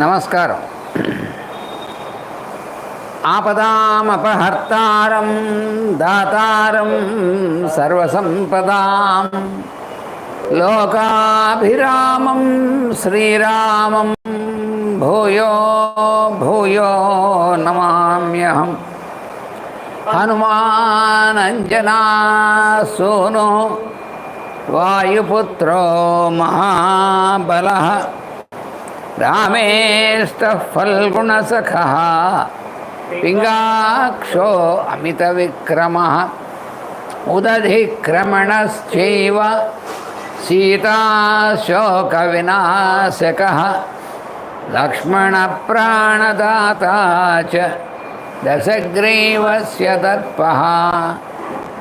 నమస్కారం. ఆపదామపహర్తారం దాతారం సర్వసంపదాం లోకాభిరామం శ్రీరామం భూయో భూయో నమామ్యహం. హనుమానంజనా సూనో వాయుపుత్రో మహాబలః రామేష్టః ఫల్గుణసఖः పింగాక్షో అమితవిక్రమः ఉదధిక్రమణశ్చైవ సీతాశోకవినాశకः లక్ష్మణప్రాణదాతా చ దశగ్రీవస్య దర్పः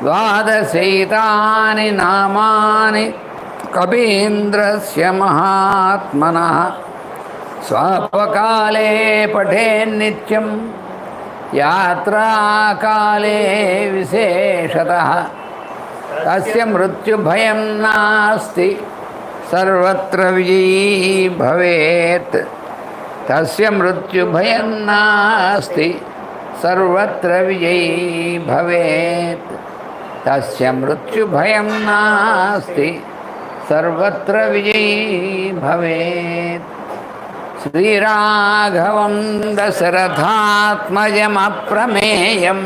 ద్వాదశైతాని నామాని కపీంద్రస్య మహాత్మనः స్వపకాలే పఠేన్నిత్యం యాత్రాకాలే విశేషతః తస్య మృత్యుభయం నాస్తి సర్వత్ర విజయీ భవేత్. తస్య మృత్యుభయం నాస్తి సర్వత్ర విజయీ భవేత్. తస్య మృత్యుభయం నాస్తి సర్వత్ర విజయీ భవేత్. శ్రీరాఘవం దశరథాత్మజమప్రమేయం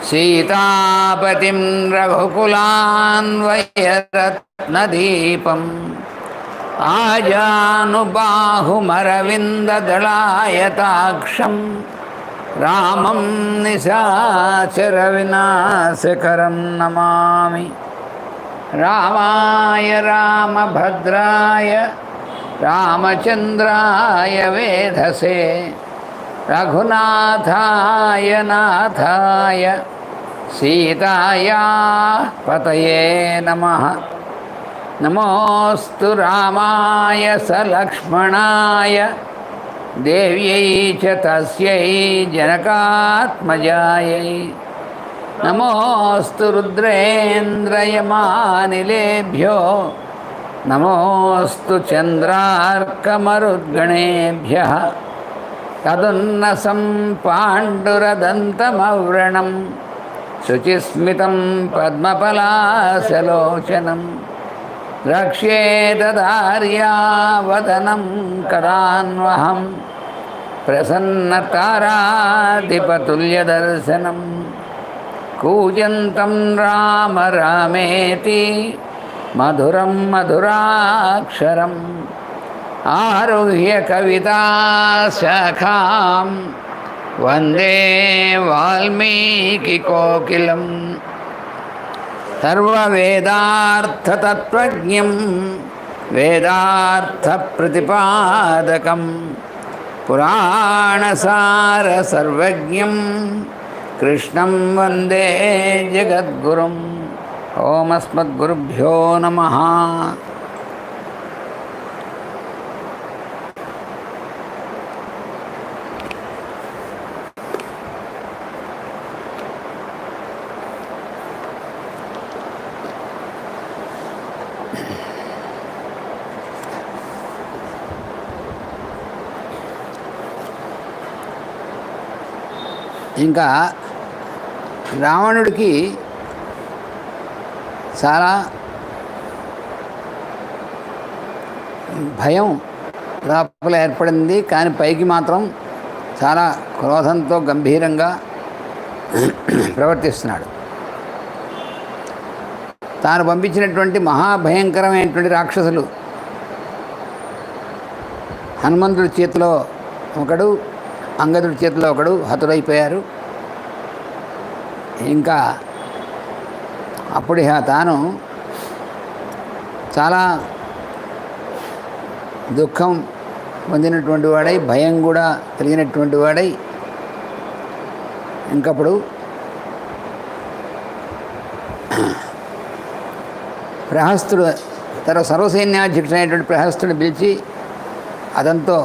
సీతాపతిం రఘుకులాన్వయరత్నదీపం ఆజానుబాహుమరవిందదళాయతాక్షం రామం నిశాచరవినాశకరం నమామి. రామాయ రామభద్రాయ రామచంద్రాయ వేధసే రఘునాథాయ నాథాయ సీతాయా పతయే నమః. నమోస్తు రామాయ సలక్ష్మణాయ దేవ్యై చ తస్యై జనకాత్మజాయై. నమోస్తు రుద్రేంద్రయమానిలేభ్యో నమోస్తు చంద్రార్కమరుద్గణేభ్యః. తదున్నసం పాండురదంతమవ్రణం శుచిస్మితం పద్మపలాశలోచనం రక్ష్యేతదార్యావదనం కదాన్వహం ప్రసన్నతారాధిపతుల్యదర్శనం. కూజంతం రామ రామేతి మధురం మధురాక్షరం ఆరుహ్య కవితాశాఖాం వందే వాల్మీకికోకిలం. సర్వవేదార్థతత్వజ్ఞం వేదార్థప్రతిపాదకం పురాణసారసర్వజ్ఞం కృష్ణం వందే జగద్గురుం. ఓం అస్మద్గురుభ్యో నమః. ఇంకా రావణుడికి చాలా భయం లోపల ఏర్పడింది. కానీ పైకి మాత్రం చాలా క్రోధంతో గంభీరంగా ప్రవర్తిస్తున్నాడు. తాను పంపించినటువంటి మహాభయంకరమైనటువంటి రాక్షసులు హనుమంతుడి చేతిలో ఒకడు, అంగదుడి చేతిలో ఒకడు హతుడైపోయారు. ఇంకా అప్పుడు తాను చాలా దుఃఖం పొందినటువంటి వాడై, భయం కూడా కలిగినటువంటి వాడై, ఇంకప్పుడు ప్రహస్తుడు తన సర్వసైన్యాధ్యక్షుడైనటువంటి ప్రహస్తుడిని పిలిచి అతనితో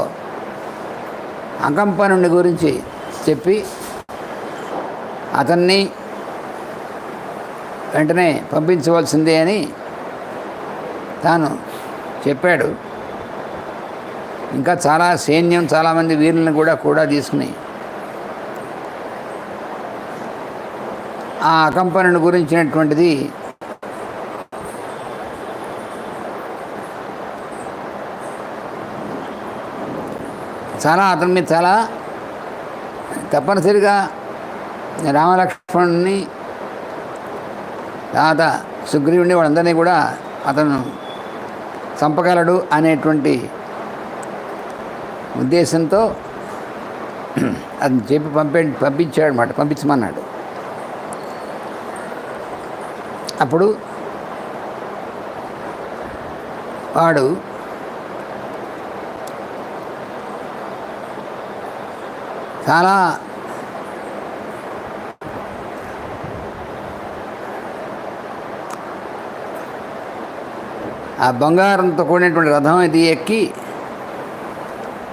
అకంపనుని గురించి చెప్పి అతన్ని వెంటనే పంపించవలసిందే అని తాను చెప్పాడు. ఇంకా చాలా సైన్యం, చాలామంది వీరులను కూడా తీసుకుని ఆ అకంపనుని గురించినటువంటిది చాలా అతని మీద చాలా తప్పనిసరిగా రామలక్ష్మణుని తర్వాత సుగ్రీవుని వాళ్ళందరినీ కూడా అతను చంపగలడు అనేటువంటి ఉద్దేశంతో అది చెప్పి పంపించాడు అన్నమాట, పంపించమన్నాడు. అప్పుడు వాడు చాలా ఆ బంగారంతో కూడినటువంటి రథం ఇది ఎక్కి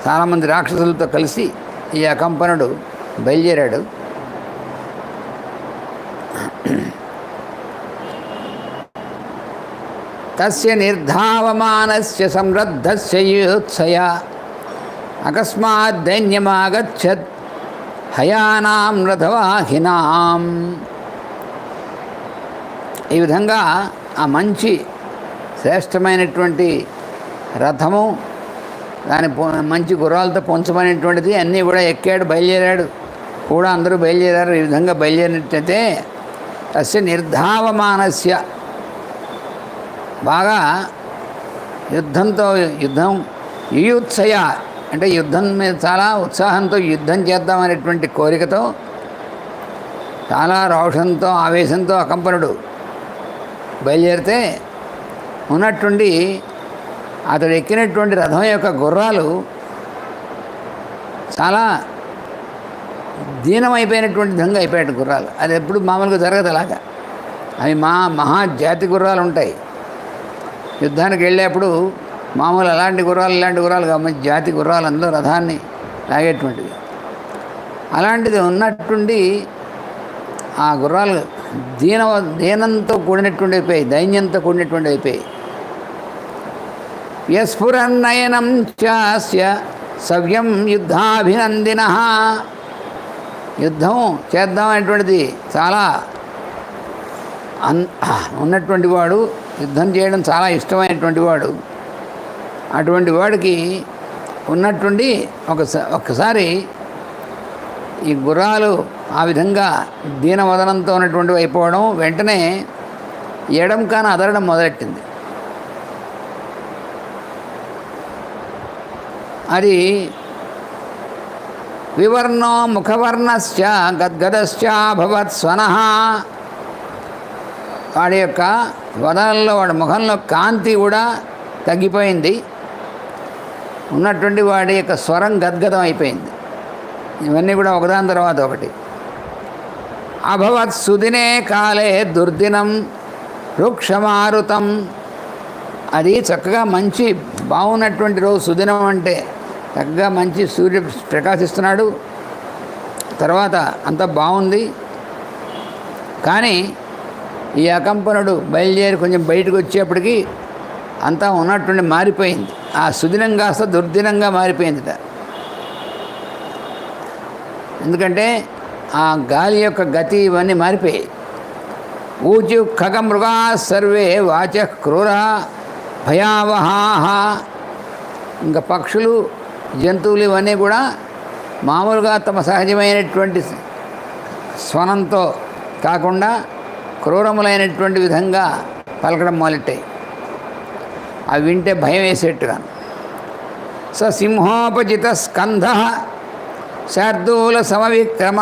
చాలామంది రాక్షసులతో కలిసి ఈ అకంపనుడు బయలుదేరాడు. తస్య నిర్ధావమానస్య సంరద్ధస్య యూత్సయ అకస్మాత్ దైన్యమాగచ్చత్ హయానాం రథవాహినాం. ఈ విధంగా ఆ మంచి శ్రేష్టమైనటువంటి రథము, దాని మంచి గుర్రాలతో పొంచమైనటువంటిది అన్నీ కూడా ఎక్కాడు, బయలుదేరాడు కూడా, అందరూ బయలుదేరారు. ఈ విధంగా బయలుదేరినట్టయితే తస్య నిర్ధావమానస్య, బాగా యుద్ధం యుయుత్సయ అంటే యుద్ధం మీద చాలా ఉత్సాహంతో యుద్ధం చేద్దామనేటువంటి కోరికతో, చాలా రోషంతో ఆవేశంతో అకంపనుడు బయలుదేరితే ఉన్నట్టుండి అతడు ఎక్కినటువంటి రథం యొక్క గుర్రాలు చాలా దీనమైపోయినటువంటి విధంగా అయిపోయాడు గుర్రాలు. అది ఎప్పుడు మామూలుగా జరగదు అలాగా. అవి మహాజాతి గుర్రాలు ఉంటాయి. యుద్ధానికి వెళ్ళేప్పుడు మామూలు అలాంటి గుర్రాలు ఇలాంటి గుర్రాలు మంచి జాతి గుర్రాలు అందులో రథాన్ని లాగేటువంటివి. అలాంటిది ఉన్నట్టుండి ఆ గుర్రాలు దీనంతో కూడినటువంటి అయిపోయాయి, దైన్యంతో కూడినటువంటి అయిపోయాయి. యస్ఫురన్నయనం చాస్య సవ్యం యుద్ధాభినందిన, యుద్ధం చేద్దామనేటువంటిది చాలా ఉన్నటువంటి వాడు, యుద్ధం చేయడం చాలా ఇష్టమైనటువంటి వాడు. అటువంటి వాడికి ఉన్నట్టుండి ఒక్కసారి ఈ గుర్రాలు ఆ విధంగా దీనవదనంతో ఉన్నటువంటివి అయిపోవడం, వెంటనే ఎడం కాన అదరడం మొదలెట్టింది. అది వివర్ణో ముఖవర్ణశ్చ గద్గదశ్చాభవత్ స్వనః, వాడి యొక్క వదనంలో, వాడి ముఖంలో కాంతి కూడా తగ్గిపోయింది. ఉన్నటువంటి వాడి యొక్క స్వరం గద్గదం అయిపోయింది. ఇవన్నీ కూడా ఒకదాని తర్వాత ఒకటి. అభవత్ సుదినే కాలే దుర్దినం వృక్షమారుతం, అది చక్కగా మంచి బాగున్నటువంటి రోజు. సుదినం అంటే చక్కగా మంచి సూర్యుడు ప్రకాశిస్తున్నాడు, తర్వాత అంతా బాగుంది. కానీ ఈ అకంపనుడు బయలుదేరి కొంచెం బయటకు వచ్చేప్పటికి అంతా ఉన్నట్టుండి మారిపోయింది. ఆ సుదినం కాస్త దుర్దినంగా మారిపోయిందిట. ఎందుకంటే ఆ గాలి యొక్క గతి ఇవన్నీ మారిపోయాయి. ఊచు ఖగమృగా సర్వే వాచ క్రూర భయావహాహ, ఇంకా పక్షులు జంతువులు ఇవన్నీ కూడా మామూలుగా తమ సహజమైనటువంటి స్వనంతో కాకుండా క్రూరములైనటువంటి విధంగా పలకడం మొదలెట్టాయి. అవి వింటే భయం వేసేట్టుగా. స సింహోపజిత స్కంధ శార్దూల సమవిక్రమ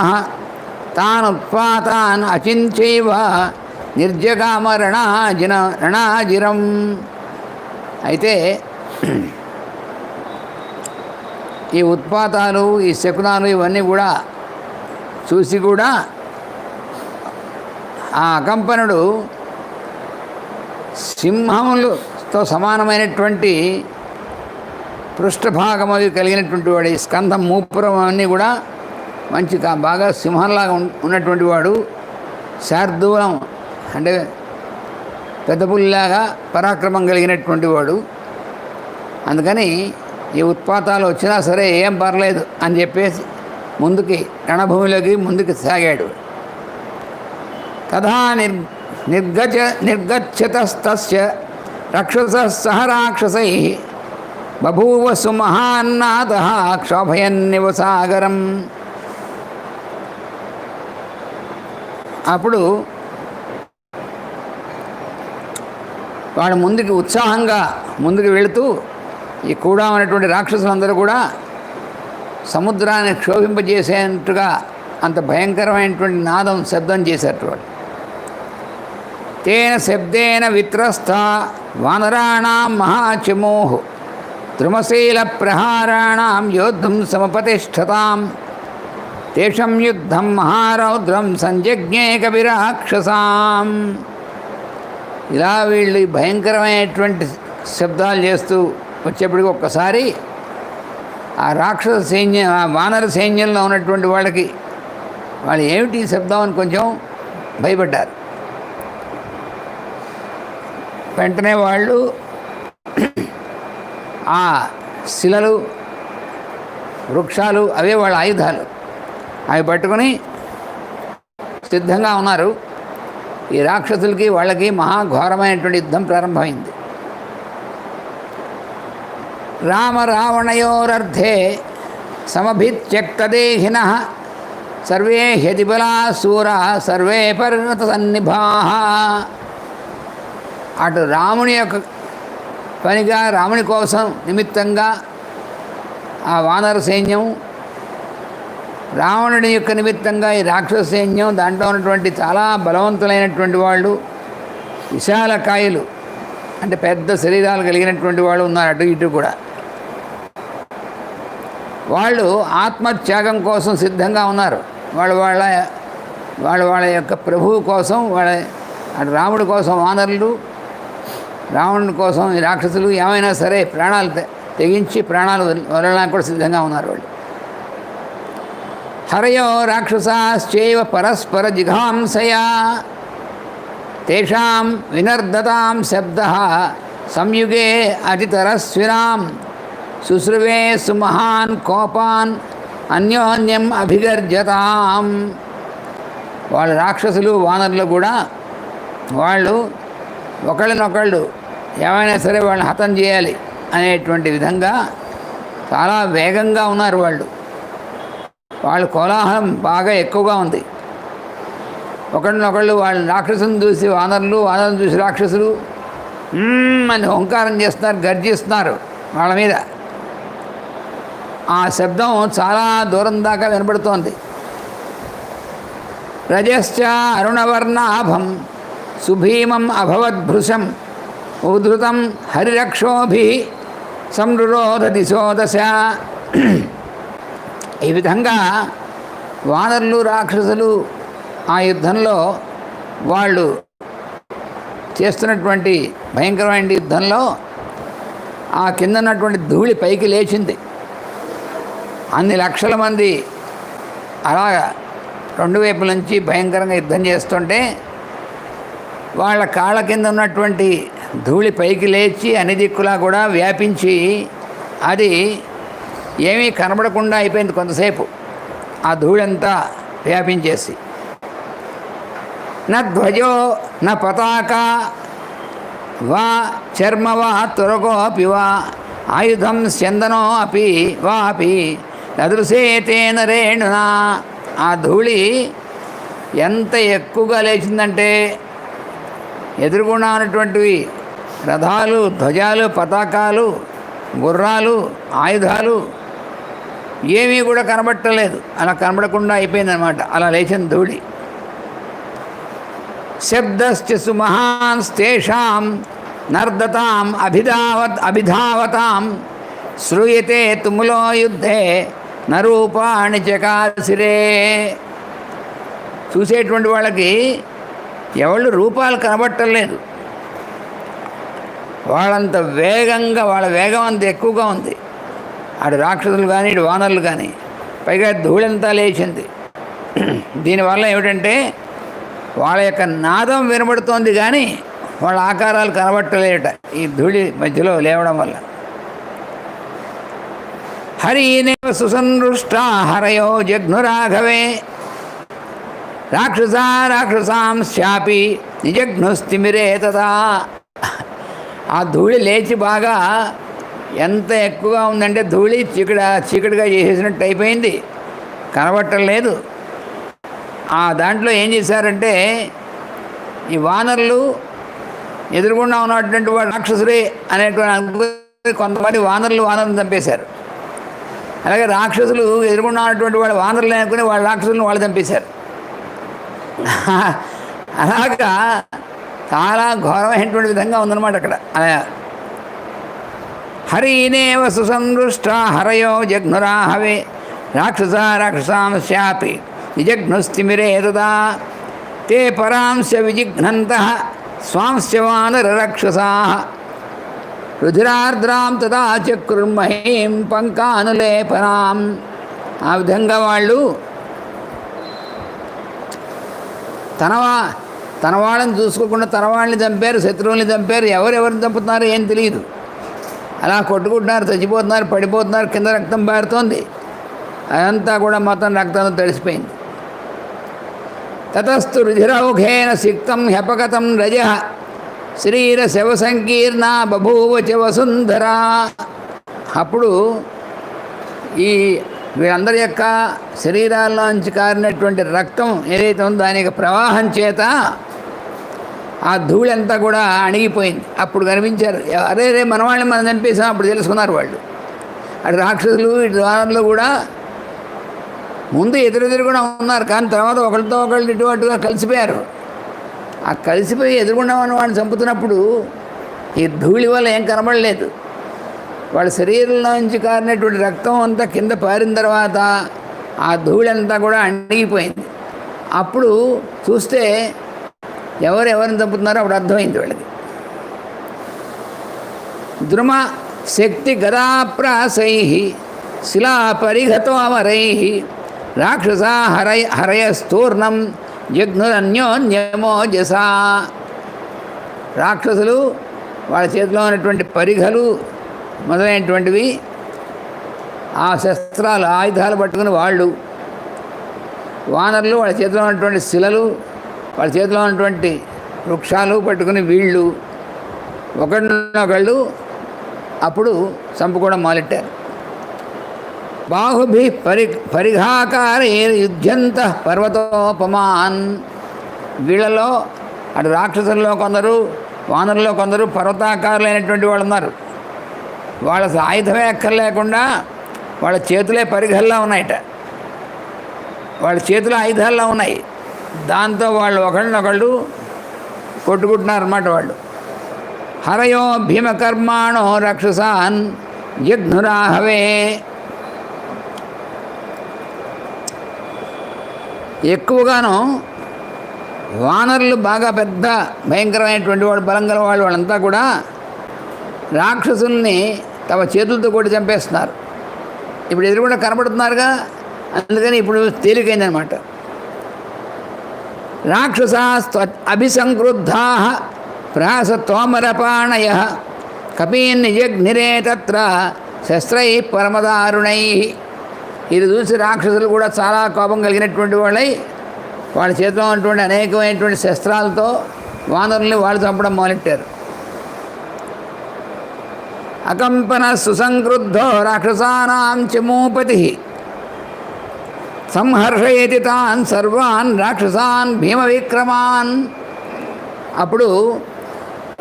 తానుత్పాతాన్ అచించైవ నిర్జగామ రణాజిరం. అయితే ఈ ఉత్పాతాలు, ఈ శకునాలు ఇవన్నీ కూడా చూసి కూడా ఆ అకంపనుడు సింహములతో సమానమైనటువంటి పృష్ఠభాగం అవి కలిగినటువంటి వాడు. ఈ స్కంధం, మూపురం అన్నీ కూడా మంచి బాగా సింహంలాగా ఉన్నటువంటి వాడు. శార్దూలం అంటే పెద్ద పులిలాగా పరాక్రమం కలిగినటువంటి వాడు. అందుకని ఈ ఉత్పాతాలు వచ్చినా సరే ఏం పర్లేదు అని చెప్పేసి ముందుకి రణభూమిలోకి ముందుకు సాగాడు. తథా నిర్గచ్చతస్తస్య రక్షస సహ రాక్షసై బభూవ సుమహాన్నాదః క్షోభయన్నివ సాగరం. అప్పుడు వాడు ముందుకు ఉత్సాహంగా ముందుకు వెళుతూ ఈ కూడా ఉన్నటువంటి రాక్షసులందరూ కూడా సముద్రాన్ని క్షోభింపజేసేట్టుగా అంత భయంకరమైనటువంటి నాదం శబ్దం చేశారు వాడు. తేన శబ్దేన విత్రస్థ వానరాణాం మహాచమోః ద్రుమశీల ప్రహారాణాం యోద్ధుం సమపతిష్ఠతాం తేషం యుద్ధం మహారౌద్రం సంజజ్ఞే కవిరాక్షసాం. ఇలా వీళ్ళు భయంకరమైనటువంటి శబ్దాలు చేస్తూ వచ్చేప్పటికి ఒక్కసారి ఆ రాక్షస సైన్యం, ఆ వానర సైన్యంలో ఉన్నటువంటి వాళ్ళకి వాళ్ళు ఏమిటి శబ్దం అని కొంచెం భయపడ్డారు. వెంటనే వాళ్ళు ఆ శిలలు, వృక్షాలు అవే వాళ్ళ ఆయుధాలు, అవి పట్టుకొని సిద్ధంగా ఉన్నారు. ఈ రాక్షసులకి వాళ్ళకి మహాఘోరమైనటువంటి యుద్ధం ప్రారంభమైంది. రామ రావణయోరర్ధే సమభిత్యక్తదేహినః సర్వే హ్యతిబలా శూరా సర్వే పర్వత సన్నిభాః. అటు రాముని యొక్క పనిగా, రాముని కోసం నిమిత్తంగా ఆ వానర సైన్యం, రావణుడి యొక్క నిమిత్తంగా ఈ రాక్షస సైన్యం, దాంట్లో ఉన్నటువంటి చాలా బలవంతులైనటువంటి వాళ్ళు, విశాల కాయలు అంటే పెద్ద శరీరాలు కలిగినటువంటి వాళ్ళు ఉన్నారు అటు ఇటు కూడా. వాళ్ళు ఆత్మత్యాగం కోసం సిద్ధంగా ఉన్నారు. వాళ్ళ యొక్క ప్రభువు కోసం, అటు రాముడి కోసం వానరులు, రావణుడి కోసం ఈ రాక్షసులు ఏమైనా సరే ప్రాణాలు తెగించి ప్రాణాలు వదలడానికి కూడా సిద్ధంగా ఉన్నారు వాళ్ళు. హరయో రాక్షసాశ్చైవ పరస్పర జిఘాంసయా తేషాం వినర్దతాం శబ్దః సంయుగే అతితరస్వినాం శుశ్రువే సుమహాన్ కోపాన్ అన్యోన్యం అభిగర్జతాం. వాళ్ళు రాక్షసులు, వానరులు కూడా వాళ్ళు ఒకళ్ళనొకళ్ళు ఏమైనా సరే వాళ్ళని హతం చేయాలి అనేటువంటి విధంగా చాలా వేగంగా ఉన్నారు వాళ్ళు. వాళ్ళ కోలాహలం బాగా ఎక్కువగా ఉంది. ఒకళ్ళనొకళ్ళు వాళ్ళ రాక్షసుని చూసి వానరులు, వానరులను చూసి రాక్షసులు అని ఓంకారం చేస్తున్నారు, గర్జిస్తున్నారు వాళ్ళ మీద. ఆ శబ్దం చాలా దూరం దాకా వినపడుతోంది. రజశ్చ అరుణవర్ణాభం సుభీమం అభవద్భృశం ఉద్ధృతం హరిరక్షోభి సంరురోధ దిశో దశ. ఈ విధంగా వానరులు, రాక్షసులు ఆ యుద్ధంలో వాళ్ళు చేస్తున్నటువంటి భయంకరమైన యుద్ధంలో ఆ కింద ఉన్నటువంటి ధూళి పైకి లేచింది. అన్ని లక్షల మంది అలాగా రెండు వైపుల నుంచి భయంకరంగా యుద్ధం చేస్తుంటే వాళ్ళ కాళ్ళ కింద ఉన్నటువంటి ధూళి పైకి లేచి అన్ని దిక్కులా కూడా వ్యాపించి అది ఏమీ కనబడకుండా అయిపోయింది కొంతసేపు, ఆ ధూళంతా వ్యాపించేసి. న ధ్వజో న పతాక వా చర్మ వా తురగోపి వా ఆయుధం స్యందనో అపి వాపి నదృశేతేన రేణునా. ఆ ధూళి ఎంత ఎక్కువగా లేచిందంటే ఎదురుగుండా ఉన్నటువంటివి రథాలు, ధ్వజాలు, పతాకాలు, గుర్రాలు, ఆయుధాలు ఏమీ కూడా కనబట్టలేదు. అలా కనబడకుండా అయిపోయిందనమాట, అలా లేచిన ధూళి. శబ్దశ్చ సుమహాంస్తేషాం నర్దతాం అభిధావతాం శ్రూయతే తుములో యుద్ధే నరూపాణి చకాసిరే. చూసేటువంటి వాళ్ళకి ఎవళ్ళు రూపాలు కనబట్టలేదు. వాళ్ళంత వేగంగా, వాళ్ళ వేగం అంత ఎక్కువగా ఉంది. అటు రాక్షసులు కానీ ఇటు వానరులు కానీ, పైగా ధూళంతా లేచింది. దీనివల్ల ఏమిటంటే వాళ్ళ యొక్క నాదం వినబడుతోంది కానీ వాళ్ళ ఆకారాలు కనబట్టలేట ఈ ధూళి మధ్యలో లేవడం వల్ల. హరీనేవ సుసందృష్టా హరయో జఘ్నురాఘవే రాక్షసా రాక్షసాంశాపి నిజఘ్నుస్తిమిరే తదా. ఆ ధూళి లేచి బాగా ఎంత ఎక్కువగా ఉందంటే ధూళి చీకటిగా చేసేసినట్టు అయిపోయింది, కనబట్టం లేదు. ఆ దాంట్లో ఏం చేశారంటే ఈ వానరులు ఎదురుగుండా ఉన్నటువంటి వాడు రాక్షసుడే అనేటువంటి కొంతమంది వానరులను చంపేశారు. అలాగే రాక్షసులు ఎదురుగుండా ఉన్నటువంటి వాడు వానరులు అనుకుని వాళ్ళ రాక్షసులను వాళ్ళు చంపేశారు. అలాగా చాలా ఘోరమైనటువంటి విధంగా ఉందన్నమాట అక్కడ. హరీనేవ సుసందృష్ట హరయో జఘ్నురాహవే రాక్షసా రాక్షసాంశాపి నిజఘ్నుస్తిమిరే తదా తే పరాంశ విజిఘ్నంతః స్వాంశ వానరరాక్షసాః రుధిరార్ద్రాం తదా చక్రుర్మహీం పంకానులేపనాం. ఆ విధంగా వాళ్ళు తన వాళ్ళని చూసుకోకుండా తన వాళ్ళని చంపారు, శత్రువుల్ని చంపారు. ఎవరెవరిని చంపుతున్నారు ఏం తెలియదు. అలా కొట్టుకుంటున్నారు, చచ్చిపోతున్నారు, పడిపోతున్నారు, కింద రక్తం పారుతోంది. అదంతా కూడా మొత్తం రక్తంతో తడిసిపోయింది. తతస్థు రుధిరౌఘేన సిక్తం హ్యపగతం రజ శరీర శవ సంకీర్ణ బభూవ చ వసుంధరా. అప్పుడు ఈ వీళ్ళందరి యొక్క శరీరాల్లోంచి కారినటువంటి రక్తం ఏదైతే ఉందో దాని యొక్క ప్రవాహం చేత ఆ ధూళి అంతా కూడా అణిగిపోయింది. అప్పుడు కనిపించారు, అరే మనవాళ్ళని మనం చంపేసాం. అప్పుడు తెలుసుకున్నారు వాళ్ళు. అటు రాక్షసులు ఇటు వానరులు కూడా ముందు ఎదురెదురుగుగా ఉన్నారు, కానీ తర్వాత ఒకరితో ఒకళ్ళు ఇటువట్టుగా కలిసిపోయారు. ఆ కలిసిపోయి ఎదురుగుండా ఉన్న వాడిని చంపుతున్నప్పుడు ఈ ధూళి వల్ల ఏం కనబడలేదు. వాళ్ళ శరీరంలో నుంచి కారినటువంటి రక్తం అంతా కింద పారిన తర్వాత ఆ ధూళి అంతా కూడా అణిగిపోయింది. అప్పుడు చూస్తే ఎవరిని చంపుతున్నారో అప్పుడు అర్థమైంది వాళ్ళకి. ద్రుమ శక్తి గదాప్రాసై శిలా పరిఘతో అమరై రాక్షసా హరయస్తూర్ణం జఘ్నురన్యోన్యమోజసా. రాక్షసులు వాళ్ళ చేతిలో ఉన్నటువంటి పరిఘలు మొదలైనటువంటివి ఆ శస్త్రాలు ఆయుధాలు పట్టుకుని వాళ్ళు, వానరులు వాళ్ళ చేతిలో ఉన్నటువంటి శిలలు, వాళ్ళ చేతిలో ఉన్నటువంటి వృక్షాలు పట్టుకుని వీళ్ళు ఒకళ్ళనొకళ్ళు అప్పుడు చంపుకోవడం మొదలెట్టారు. బాహుభి పరిఘాకారే యుధ్యంత పర్వతోపమాన్. వీళ్ళలో అటు రాక్షసుల్లో కొందరు, వానరుల్లో కొందరు పర్వతాకారులైనటువంటి వాళ్ళు ఉన్నారు. వాళ్ళ ఆయుధమే ఎక్కర్లేకుండా వాళ్ళ చేతులే పరిఘల్లా ఉన్నాయట, వాళ్ళ చేతులు ఆయుధాల్లో ఉన్నాయి. దాంతో వాళ్ళు ఒకళ్ళనొకళ్ళు కొట్టుకుంటున్నారు అన్నమాట. వాళ్ళు హరయో భీమకర్మాణో రాక్షసాన్ జఘ్నురాహవే. ఎక్కువగాను వానరులు బాగా పెద్ద భయంకరమైనటువంటి వాడు, బలం గల వాళ్ళు, వాళ్ళంతా కూడా రాక్షసుల్ని తమ చేతులతో కొట్టి చంపేస్తున్నారు. ఇప్పుడు ఎదురుగుండా కనబడుతున్నారుగా, అందుకని ఇప్పుడు తేలికైందనమాట. రాక్షసాస్త్వ అభిసంక్రుద్ధా ప్రాసతోమరపాణయ కపీన్ నిజఘ్నిరే తత్ర శస్త్రై పరమదారుణై. ఇది చూసి రాక్షసులు కూడా చాలా కోపం కలిగినటువంటి వాళ్ళై వాళ్ళ చేతిలో ఉన్నటువంటి అనేకమైనటువంటి శస్త్రాలతో వానరుల్ని వాళ్ళు చంపడం మొదలెట్టారు. అకంపన సుసంక్రుద్ధో రాక్షసానాం చమూపతి సంహర్షయతి తాన్ సర్వాన్ రాక్షసాన్ భీమవిక్రమాన్. అప్పుడు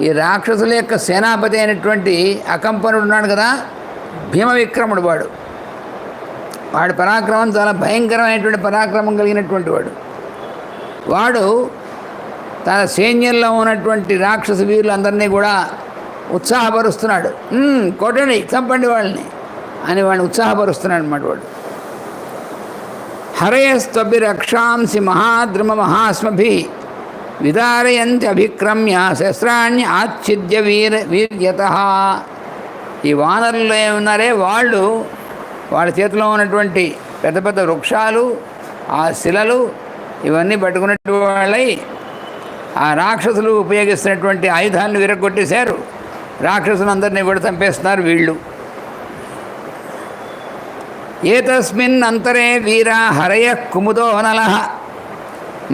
ఈ రాక్షసుల యొక్క సేనాపతి అయినటువంటి అకంపనుడు ఉన్నాడు కదా, భీమవిక్రముడు. వాడి పరాక్రమం చాలా భయంకరమైనటువంటి పరాక్రమం కలిగినటువంటి వాడు తన సైన్యంలో ఉన్నటువంటి రాక్షస వీరులందరినీ కూడా ఉత్సాహపరుస్తున్నాడు. కొట్టండి, చంపండి వాళ్ళని అని వాడిని ఉత్సాహపరుస్తున్నాడు అన్నమాట. వాడు హరయస్త్వభి రక్షాంసి మహాద్రుమ మహాస్మభి విదారయంతి అభిక్రమ్య శస్త్రాన్ని ఆచ్ఛిద్య వీర్యత. ఈ వానరులు ఏమున్నారే వాళ్ళు వాళ్ళ చేతిలో ఉన్నటువంటి పెద్ద పెద్ద వృక్షాలు, ఆ శిలలు ఇవన్నీ పట్టుకున్నట్టు వాళ్ళై ఆ రాక్షసులు ఉపయోగిస్తున్నటువంటి ఆయుధాలను విరగొట్టేశారు. రాక్షసులందరినీ కూడా చంపేస్తున్నారు వీళ్ళు. ఏతస్మిన్ అంతరే వీర హరయ కుముదో నలః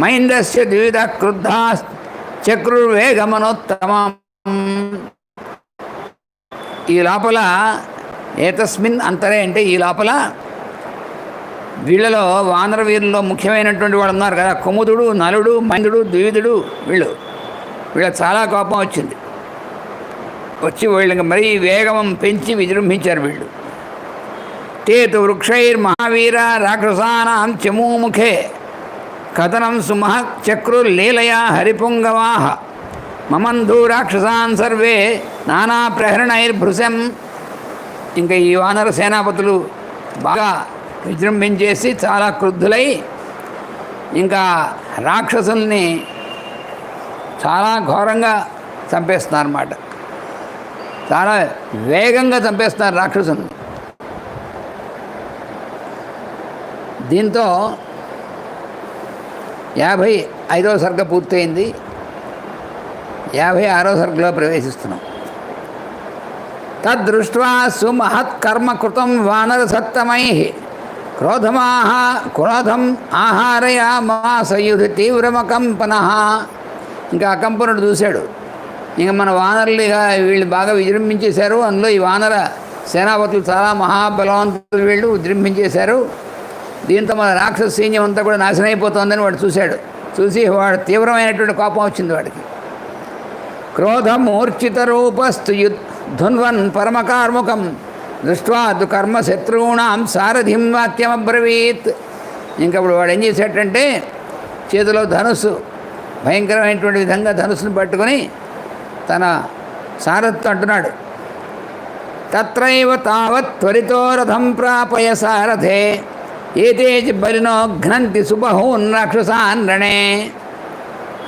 మైందస్య ద్విధ క్రుద్ధా చక్రుర్వేగమనోత్తమం. ఈ లోపల ఏతస్మిన్ అంతరే అంటే ఈ లోపల వీళ్ళలో వానర వీరుల్లో ముఖ్యమైనటువంటి వాళ్ళు ఉన్నారు కదా, కుముదుడు, నలుడు, మైందుడు, ద్విధుడు. వీళ్ళ చాలా కోపం వచ్చింది. వచ్చి వీళ్ళకి మరీ వేగం పెంచి విజృంభించారు వీళ్ళు. తేతు వృక్షైర్మహావీర రాక్షసానాం చమూముఖే కథనం సుమహ చక్రుర్లీలయా హరిపుంగవాహ మమంధూ రాక్షసాన్ సర్వే నానా ప్రహరణైర్భృశం. ఇంకా ఈ వానర సేనాపతులు బాగా విజృంభించేసి చాలా క్రుద్ధులై ఇంకా రాక్షసుల్ని చాలా ఘోరంగా చంపేస్తున్నారు అన్నమాట. చాలా వేగంగా చంపేస్తున్నారు రాక్షసుల్ని. దీంతో 55వ సర్గ పూర్తయింది. 56వ సర్గలో ప్రవేశిస్తున్నాం. తద్దృష్ట్వా సుమహత్కర్మ కృతం వానర సత్తమై క్రోధం ఆహారయామాసయుధి తీవ్రమకంపన. ఇంకా అకంపనుడు చూశాడు. ఇంకా మన వానరులు వీళ్ళు బాగా విజృంభించేశారు. అందులో ఈ వానర సేనాపతులు చాలా మహాబలవంతులు, వీళ్ళు విజృంభించేశారు. దీంతో మన రాక్షస సైన్యం అంతా కూడా నాశనం అయిపోతుందని వాడు చూశాడు. చూసి వాడు తీవ్రమైనటువంటి కోపం వచ్చింది వాడికి. క్రోధమూర్ఛిత రూపస్తు ధున్వన్ పరమకార్ముకం దృష్ట్వా తు కర్మ శత్రువుణాం సారథిం వాక్యమబ్రవీత్. ఇంకప్పుడు వాడు ఏం చేశాడంటే చేతిలో ధనుస్సు, భయంకరమైనటువంటి విధంగా ధనుస్సును పట్టుకొని తన సారథితో అంటున్నాడు, తత్రైవ తావత్ త్వరితో రథం ప్రాపయ సారథే ఏతేజ్ బలినో ఘ్నంతి సుబహూన్ రాక్షసాన్ రణే.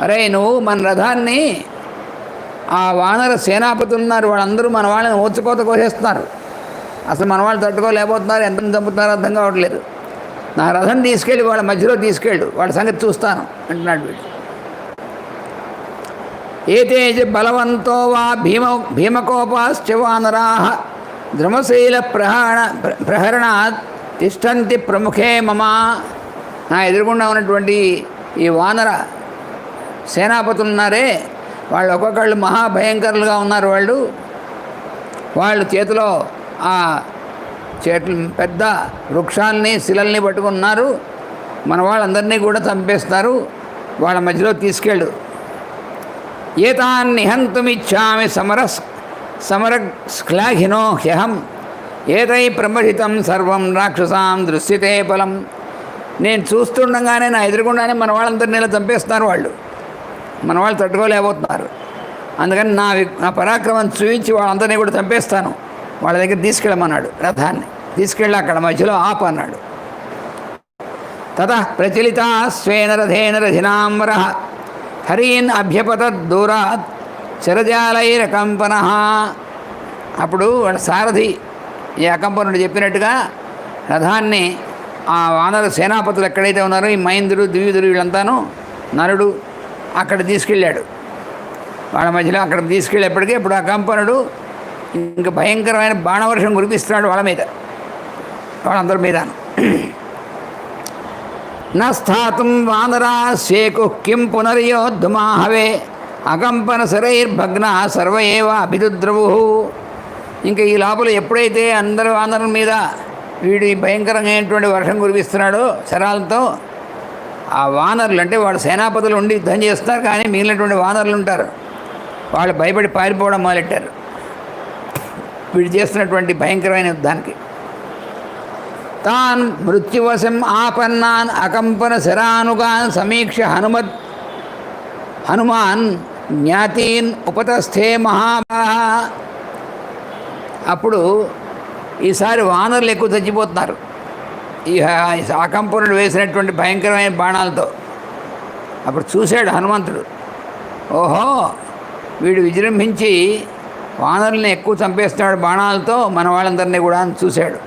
అరే నువ్వు మన రథాన్ని, ఆ వానర సేనాపతులు ఉన్నారు వాళ్ళందరూ మన వాళ్ళని ఓచుకోత కోసేస్తున్నారు. అసలు మన వాళ్ళు తట్టుకోలేకపోతున్నారు, ఎంత చంపుతున్నారో అర్థం కావట్లేదు. నా రథం తీసుకెళ్ళి వాళ్ళ మధ్యలో తీసుకెళ్ళు, వాళ్ళ సంగతి చూస్తాను అంటున్నాడు వీడు. ఏతేజ్ బలవంతో వా భీమకోపాశ్చ వానరాః ద్రుమశైల ప్రహరణాత్ తిష్టంతి ప్రముఖే మమ. నా ఎదురుగుండా ఉన్నటువంటి ఈ వానర సేనాపతులు ఉన్నారే, వాళ్ళు ఒక్కొక్కళ్ళు మహాభయంకరులుగా ఉన్నారు. వాళ్ళు చేతిలో ఆ పెద్ద వృక్షాలని శిలల్ని పట్టుకున్నారు. మన వాళ్ళందరినీ కూడా చంపేస్తారు, వాళ్ళ మధ్యలో తీసుకెళ్ళు. ఏతాన్ నిహంతుమిచ్చామి సమరశ్లాఘినో హ్యహం ఏతై ప్రమథితం సర్వం రాక్షసాం దృశ్యతే బలం. నేను చూస్తుండగానే నా ఎదురుగుండానే మన వాళ్ళందరినీ ఇలా చంపేస్తున్నారు. మన వాళ్ళు తట్టుకోలేకపోతున్నారు. అందుకని నా పరాక్రమం చూపించి వాళ్ళందరినీ కూడా చంపేస్తాను. వాళ్ళ దగ్గర తీసుకెళ్ళమన్నాడు. రథాన్ని తీసుకెళ్ళి అక్కడ మధ్యలో ఆపన్నాడు. తతః ప్రచలిత స్వేన రథేన రథినాంబర హరీన్ అభ్యపతద్ దూరాత్ శరజాలైరకంపన. అప్పుడు వాడు సారథి ఈ అకంపనుడు చెప్పినట్టుగా రథాన్ని ఆ వానర సేనాపతులు ఎక్కడైతే ఉన్నారో ఈ మైందుడు, ద్విధుడు, వీళ్ళంతాను నరుడు అక్కడ తీసుకెళ్ళాడు. వాళ్ళ మధ్యలో అక్కడ తీసుకెళ్ళేప్పటికీ ఇప్పుడు అకంపనుడు ఇంకా భయంకరమైన బాణవర్షం కురిపిస్తున్నాడు వాళ్ళ మీద, వాళ్ళందరి మీద. నస్థాతుం వానరా స్వేకు కిం పునర్యోద్ధుమాహవే అకంపన శరైర్భగ్న సర్వ ఏవ అభిదుద్రవు. ఇంకా ఈ లోపల ఎప్పుడైతే అందరి వానరుల మీద వీడి భయంకరమైనటువంటి వర్షం కురిపిస్తున్నాడో శరాలతో, ఆ వానరులు అంటే వాడు సేనాపతులు ఉండి యుద్ధం చేస్తారు, కానీ మిగిలినటువంటి వానరులు ఉంటారు, వాళ్ళు భయపడి పారిపోవడం మొదలెట్టారు వీడు చేస్తున్నటువంటి భయంకరమైన యుద్ధానికి. తాన్ మృత్యువశం ఆపన్నాన్ అకంపన శరానుగాన్ సమీక్ష హనుమాన్ జ్ఞాతీన్ ఉపతస్థే మహాబాహ. అప్పుడు ఈసారి వానరులు ఎక్కువ చచ్చిపోతున్నారు ఈ అకంపనుడు వేసినటువంటి భయంకరమైన బాణాలతో. అప్పుడు చూశాడు హనుమంతుడు, ఓహో వీడు విజృంభించి వానరుల్ని ఎక్కువ చంపేస్తున్నాడు బాణాలతో మన వాళ్ళందరినీ కూడా అని చూశాడు.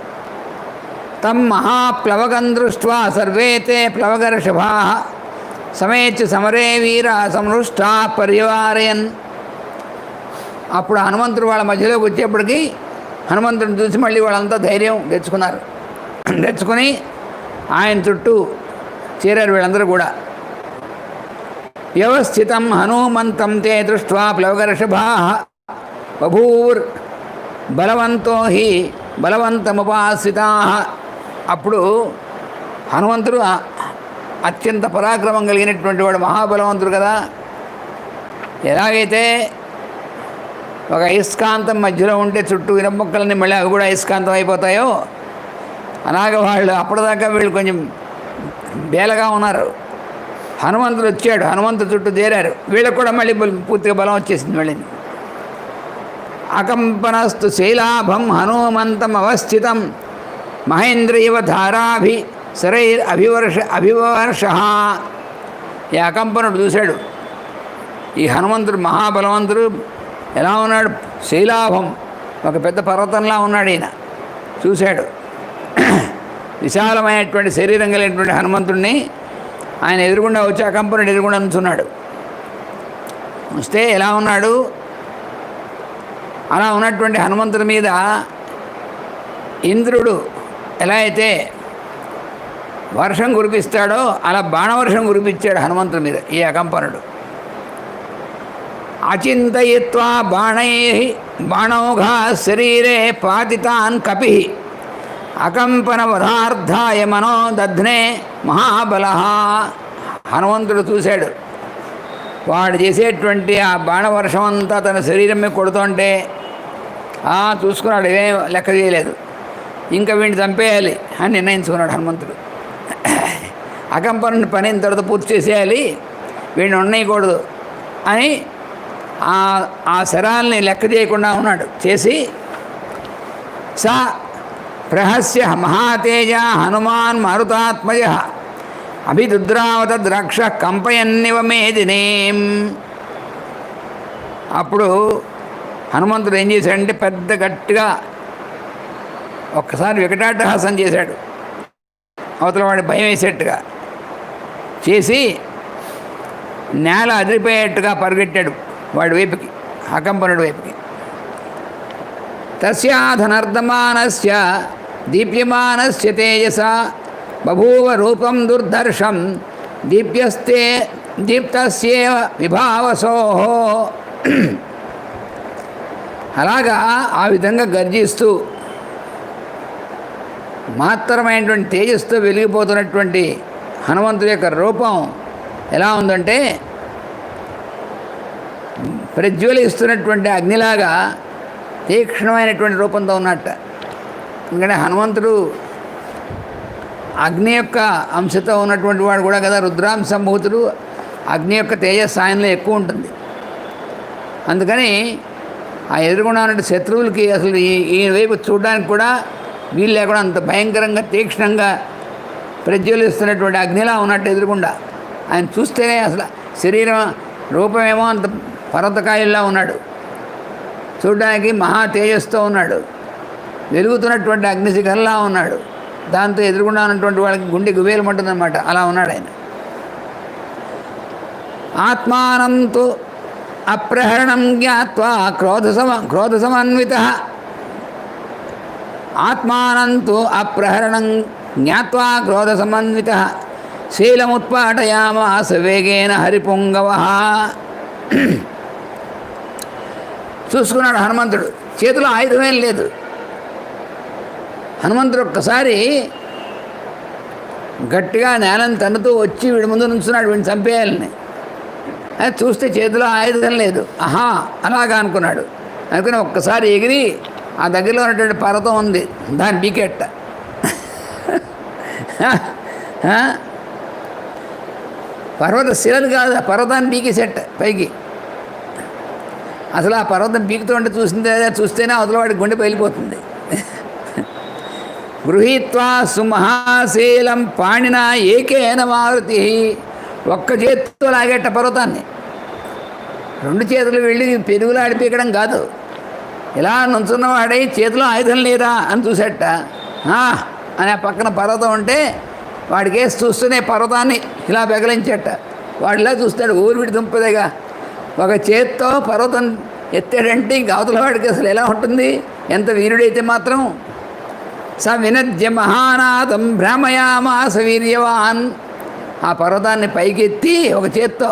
తం మహాప్లవగం దృష్ట్వా సర్వేతే ప్లవగర్షభా సమేత్య సమరే వీర సంహృష్టా పర్యవారయన్. అప్పుడు హనుమంతుడు వాళ్ళ మధ్యలోకి వచ్చేప్పటికీ హనుమంతుడిని చూసి మళ్ళీ వాళ్ళంతా ధైర్యం తెచ్చుకున్నారు. తెచ్చుకొని ఆయన చుట్టూ చేరారు వీళ్ళందరూ కూడా. వ్యవస్థితం హనుమంతం తే దృష్ట్వా ప్లవగర్షభా బభూర్ బలవంతో హి బలవంతముపాసితా. అప్పుడు హనుమంతుడు అత్యంత పరాక్రమం కలిగినటువంటి వాడు, మహాబలవంతుడు కదా. ఎలాగైతే ఒక అయస్కాంతం మధ్యలో ఉంటే చుట్టూ ఇనుప ముక్కలన్నీ మళ్ళీ అవి కూడా అయస్కాంతం అయిపోతాయో, అలాగే వాళ్ళు అప్పటిదాకా వీళ్ళు కొంచెం బేలగా ఉన్నారు. హనుమంతుడు వచ్చాడు, హనుమంతుడు చుట్టూ చేరారు, వీళ్ళకు కూడా మళ్ళీ పూర్తిగా బలం వచ్చేసింది. మళ్ళీ అకంపనస్తు శైలాభం హనుమంతం అవస్థితం మహేంద్రియవ ధారాభి శరైర్ అభివర్ష. ఈ అకంపనుడు చూశాడు, ఈ హనుమంతుడు మహాబలవంతుడు ఎలా ఉన్నాడు, శైలాభం ఒక పెద్ద పర్వతంలా ఉన్నాడు. ఈయన చూశాడు, విశాలమైనటువంటి శరీరం కలిగినటువంటి హనుమంతుడిని ఆయన ఎదురుగుండా వచ్చి అకంపనుడు ఎదురుగుండా నుంచున్నాడు. వస్తే ఎలా ఉన్నాడు, అలా ఉన్నటువంటి హనుమంతుడి మీద ఇంద్రుడు ఎలా అయితే వర్షం కురిపిస్తాడో అలా బాణవర్షం కురిపించాడు హనుమంతుడి మీద ఈ అకంపనుడు. అచింతయిత్వా బాణౌఘా శరీరే పాతితాన్ కపి అకంపన వధార్థాయ మనో దధ్నే మహాబల. హనుమంతుడు చూశాడు, వాడు చేసేటువంటి ఆ బాణవర్షం అంతా తన శరీరం మీద కొడుతుంటే చూసుకున్నాడు, ఏం లెక్క చేయలేదు, ఇంకా వీడిని చంపేయాలి అని నిర్ణయించుకున్నాడు హనుమంతుడు. అకంపనుని పని తర్వాత పూర్తి చేసేయాలి, వీడిని ఉండకూడదు అని ఆ శరాల్ని లెక్క చేయకుండా ఉన్నాడు. చేసి సా ప్రహస్య మహాతేజ హనుమాన్ మారుతాత్మజ అభిదుద్రావతద్రక్ష కంపయన్నివ మేదినేం. అప్పుడు హనుమంతుడు ఏం చేశాడంటే పెద్ద గట్టిగా ఒక్కసారి వికటాట్టహాసం చేశాడు, అవతల వాడి భయం వేసేట్టుగా చేసి నేల అదిరిపోయేట్టుగా పరిగెట్టాడు వాడి వైపుకి, అకంపనుడి వైపుకి. తస్యాధనర్ధమానస్య దీప్యమానస్య తేజస బభూవ రూపం దుర్ధర్షం దీప్తస్యేవ విభావసోహో. అలాగా ఆ విధంగా గర్జిస్తూ మాత్రమైనటువంటి తేజస్తో వెలిగిపోతున్నటువంటి హనుమంతుడి యొక్క రూపం ఎలా ఉందంటే ప్రజ్వలిస్తున్నటువంటి అగ్నిలాగా తీక్ష్ణమైనటువంటి రూపంతో ఉన్నట్ట. ఎందుకంటే హనుమంతుడు అగ్ని యొక్క అంశతో ఉన్నటువంటి వాడు కూడా కదా, రుద్రాంశంభూతుడు. అగ్ని యొక్క తేజస్సు ఆయనలో ఎక్కువ ఉంటుంది. అందుకని ఆ ఎదురుగుండా ఉన్న శత్రువులకి అసలు ఈయన వైపు చూడడానికి కూడా వీళ్ళు లేకుండా అంత భయంకరంగా తీక్ష్ణంగా ప్రజ్వలిస్తున్నటువంటి అగ్నిలా ఉన్నట్టు ఎదురుగుండా ఆయన చూస్తేనే అసలు శరీరం రూపమేమో అంత పర్వతకాయల్లా ఉన్నాడు, చూడడానికి మహా తేజస్తో ఉన్నాడు, వెలుగుతున్నటువంటి అగ్నిశిఖర్లా ఉన్నాడు. దాంతో ఎదురుగుండా ఉన్నటువంటి వాళ్ళకి గుండె గుబేలమంటుందన్నమాట, అలా ఉన్నాడు ఆయన. ఆత్మానంతు అప్రహరణం జ్ఞాత్వా క్రోధసమన్విత. ఆత్మానంతు అప్రహరణం జ్ఞాత్వా క్రోధసమన్విత శీలముత్పాటయామాస వేగేన హరిపుంగవ. చూసుకున్నాడు హనుమంతుడు, చేతిలో ఆయుధమేం లేదు. హనుమంతుడు ఒక్కసారి గట్టిగా నేలను తన్నుతూ వచ్చి వీడి ముందు నుంచున్నాడు, వీడిని చంపేయాలని. అది చూస్తే చేతిలో ఆయుధం లేదు. ఆహా అలాగా అనుకున్నాడు. అనుకుని ఒక్కసారి ఎగిరి ఆ దగ్గరలో ఉన్నటువంటి పర్వతం ఉంది, దాన్ని బీకెట్ట. పర్వత శిలలు కాదు, ఆ పర్వతాన్ని బీకేసేట పైకి. అసలు ఆ పర్వతం బీకుతుంటే చూస్తేనే అవతలవాడికి గుండె పగిలిపోతుంది. గృహీత్వా సుమహాశీలం పాణినా ఏకేన మారుతి. ఒక్క చేతితో లాగేట పర్వతాన్ని, రెండు చేతులు వెళ్ళి పెరుగులు ఆడిపీకడం కాదు. ఇలా నుంచున్నవాడై చేతిలో ఆయుధం లేదా అని చూసేట. అని ఆ పక్కన పర్వతం ఉంటే వాడికి వేసి చూస్తూనే పర్వతాన్ని ఇలా పెగలించేట. వాడిలా చూస్తాడు, ఊరివిడి దుంపదేగా. ఒక చేత్తో పర్వతం ఎత్తాడంటే ఇంక అవతల వాడికి అసలు ఎలా ఉంటుంది, ఎంత వీరుడైతే మాత్రం. స వినద్య మహానాదం భ్రమయామాస వీర్యవాన్. ఆ పర్వతాన్ని పైకెత్తి ఒక చేత్తో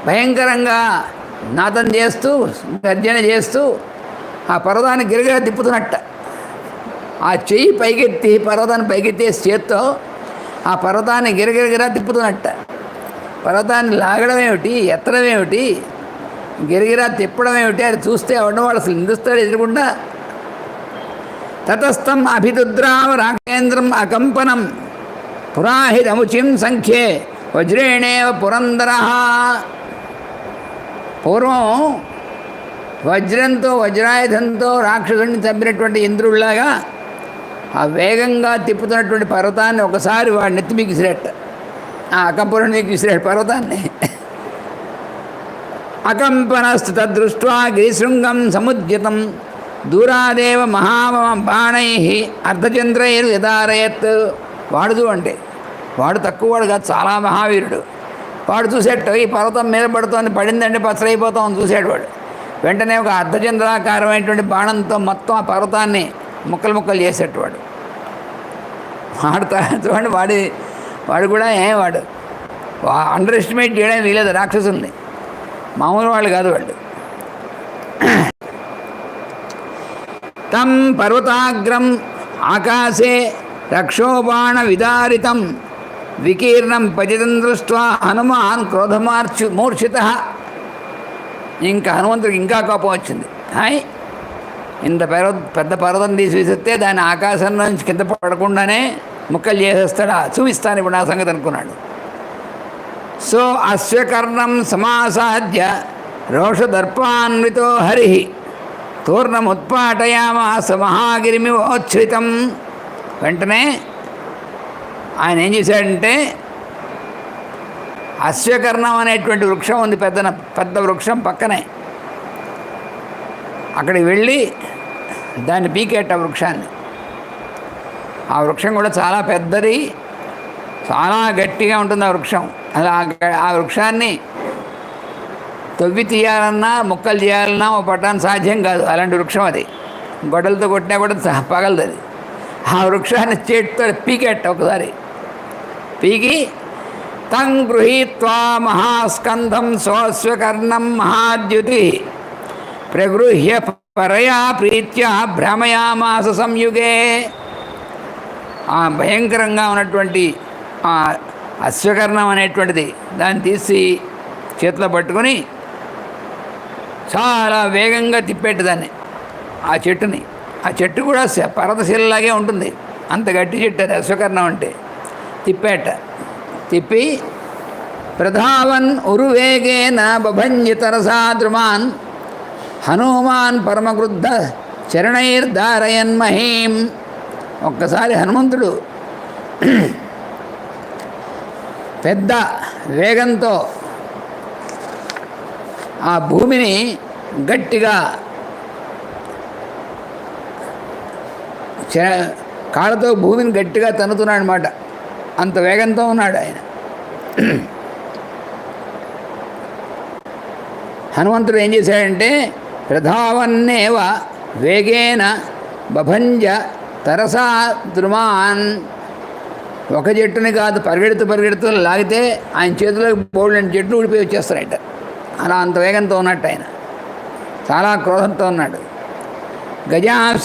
భయంకరంగా నాదం చేస్తూ గర్జన చేస్తూ ఆ పర్వతాన్ని గిరగిర తిప్పుతున్నట్ట. ఆ చెయ్యి పైకెత్తి పర్వతాన్ని పైకెత్తే చేత్తో ఆ పర్వతాన్ని గిరగిరగిరా తిప్పుతున్నట్ట. పర్వతాన్ని లాగడం ఏమిటి, ఎత్తడం ఏమిటి, గిరగిరా తిప్పడం ఏమిటి, అది చూస్తే ఉన్నవాడు అసలు నిలుస్తాడు ఎదురుకుండా. తతస్థం అభిదుద్రావ రాకేంద్రం అకంపనం పురాహిరముచిం సంఖ్యే వజ్రేణేవ పురందర. పూర్వం వజ్రంతో వజ్రాయుధంతో రాక్షసుడిని చంపినటువంటి ఇంద్రుడిలాగా ఆ వేగంగా తిప్పుతున్నటువంటి పర్వతాన్ని ఒకసారి వాడు నెత్తిమీకి విసిరేట. ఆ అకంపనం నీకు విసిరేట పర్వతాన్ని. అకంపనస్తు తద్దృష్ట్వా గిరిశృంగం సముద్యతం దూరాదేవ మహాబాణై అర్ధచంద్రైర్ యదారయత్. వాడుదు అంటే వాడు తక్కువ వాడు కాదు, చాలా మహావీరుడు. వాడు చూసేట్టు ఈ పర్వతం మీద పడుతోంది, పడిందంటే పసరైపోతామని చూసాడు వాడు. వెంటనే ఒక అర్ధచంద్రాకారమైనటువంటి బాణంతో మొత్తం ఆ పర్వతాన్ని ముక్కలు ముక్కలు చేసేట్టు వాడు. చూడండి వాడు కూడా వాడు అండర్ ఎస్టిమేట్ చేయడం వీలేదు రాక్షసుల్ని, మామూలు వాళ్ళు కాదు వాళ్ళు. తం పర్వతాగ్రం ఆకాశే రక్షోబాణ విదారితం వికీర్ణం పతితం దృష్ట్వా హనుమాన్ మూర్ఛిత. ఇంకా హనుమంతుడికి ఇంకా కోపం వచ్చింది. హాయ్, ఇంత పెద్ద పర్వతం తీసి విసిస్తే దాన్ని ఆకాశం నుంచి కింద పడకుండానే ముక్కలు చేసేస్తాడా, చూపిస్తాను ఇప్పుడు నా సంగతి అనుకున్నాడు. సో అశ్వకర్ణం సమాసాద్య రోషదర్పాన్వితో హరి తూర్ణముత్పాటయామాస మహాగిరిమివోచ్ఛ్రితం. వెంటనే ఆయన ఏం చేశాడంటే అశ్వకర్ణం అనేటువంటి వృక్షం ఉంది, పెద్ద వృక్షం పక్కనే. అక్కడికి వెళ్ళి దాన్ని పీకేట వృక్షాన్ని. ఆ వృక్షం కూడా చాలా పెద్దది, చాలా గట్టిగా ఉంటుంది ఆ వృక్షం. అలా ఆ వృక్షాన్ని తవ్వి తీయాలన్నా ముక్కలు చేయాలన్నా ఓ పట్టాన్ని సాధ్యం కాదు. అలాంటి వృక్షం అది, గొడ్డలతో కొట్టినా కూడా పగలదు అది. ఆ వృక్షాన్ని చేతితో పీకెట్ట ఒకసారి పీకి తం గృహీత్వా మహాస్కంధం సోస్వకర్ణం మహాద్యుతి ప్రగృహ్య పరయా ప్రీత్యా భ్రమయామాస సంయుగే. ఆ భయంకరంగా ఉన్నటువంటి ఆ అశ్వకర్ణం అనేటువంటిది దాన్ని తీసి చేతిలో పట్టుకొని చాలా వేగంగా తిప్పేట్టు దాన్ని, ఆ చెట్టుని. ఆ చెట్టు కూడా పర్వతశిలలాగే ఉంటుంది, అంత గట్టి చెట్టు అది అశ్వకర్ణం అంటే. తిప్పేట తిప్పి ప్రధావన్ ఉరువేగేన బభంజితరసా ద్రుమాన్ హనుమాన్ పరమక్రుద్ధ చరణైర్ధారయన్ మహీం. ఒక్కసారి హనుమంతుడు పెద్ద వేగంతో ఆ భూమిని గట్టిగా కాళ్ళతో భూమిని గట్టిగా తన్నుతున్నాడు అన్నమాట. అంత వేగంతో ఉన్నాడు ఆయన. హనుమంతుడు ఏం చేశాడంటే ప్రధావన్నేవ వేగేన బభంజ తరసా ద్రుమాన్. ఒక చెట్టుని కాదు, పరిగెడుతూ లాగితే ఆయన చేతిలోకి బోల్డెన్ చెట్లు ఊడిపోయి వచ్చేస్తారట. అలా అంత వేగంతో ఉన్నట్టు ఆయన, చాలా క్రోధంతో ఉన్నాడు. గజాంశ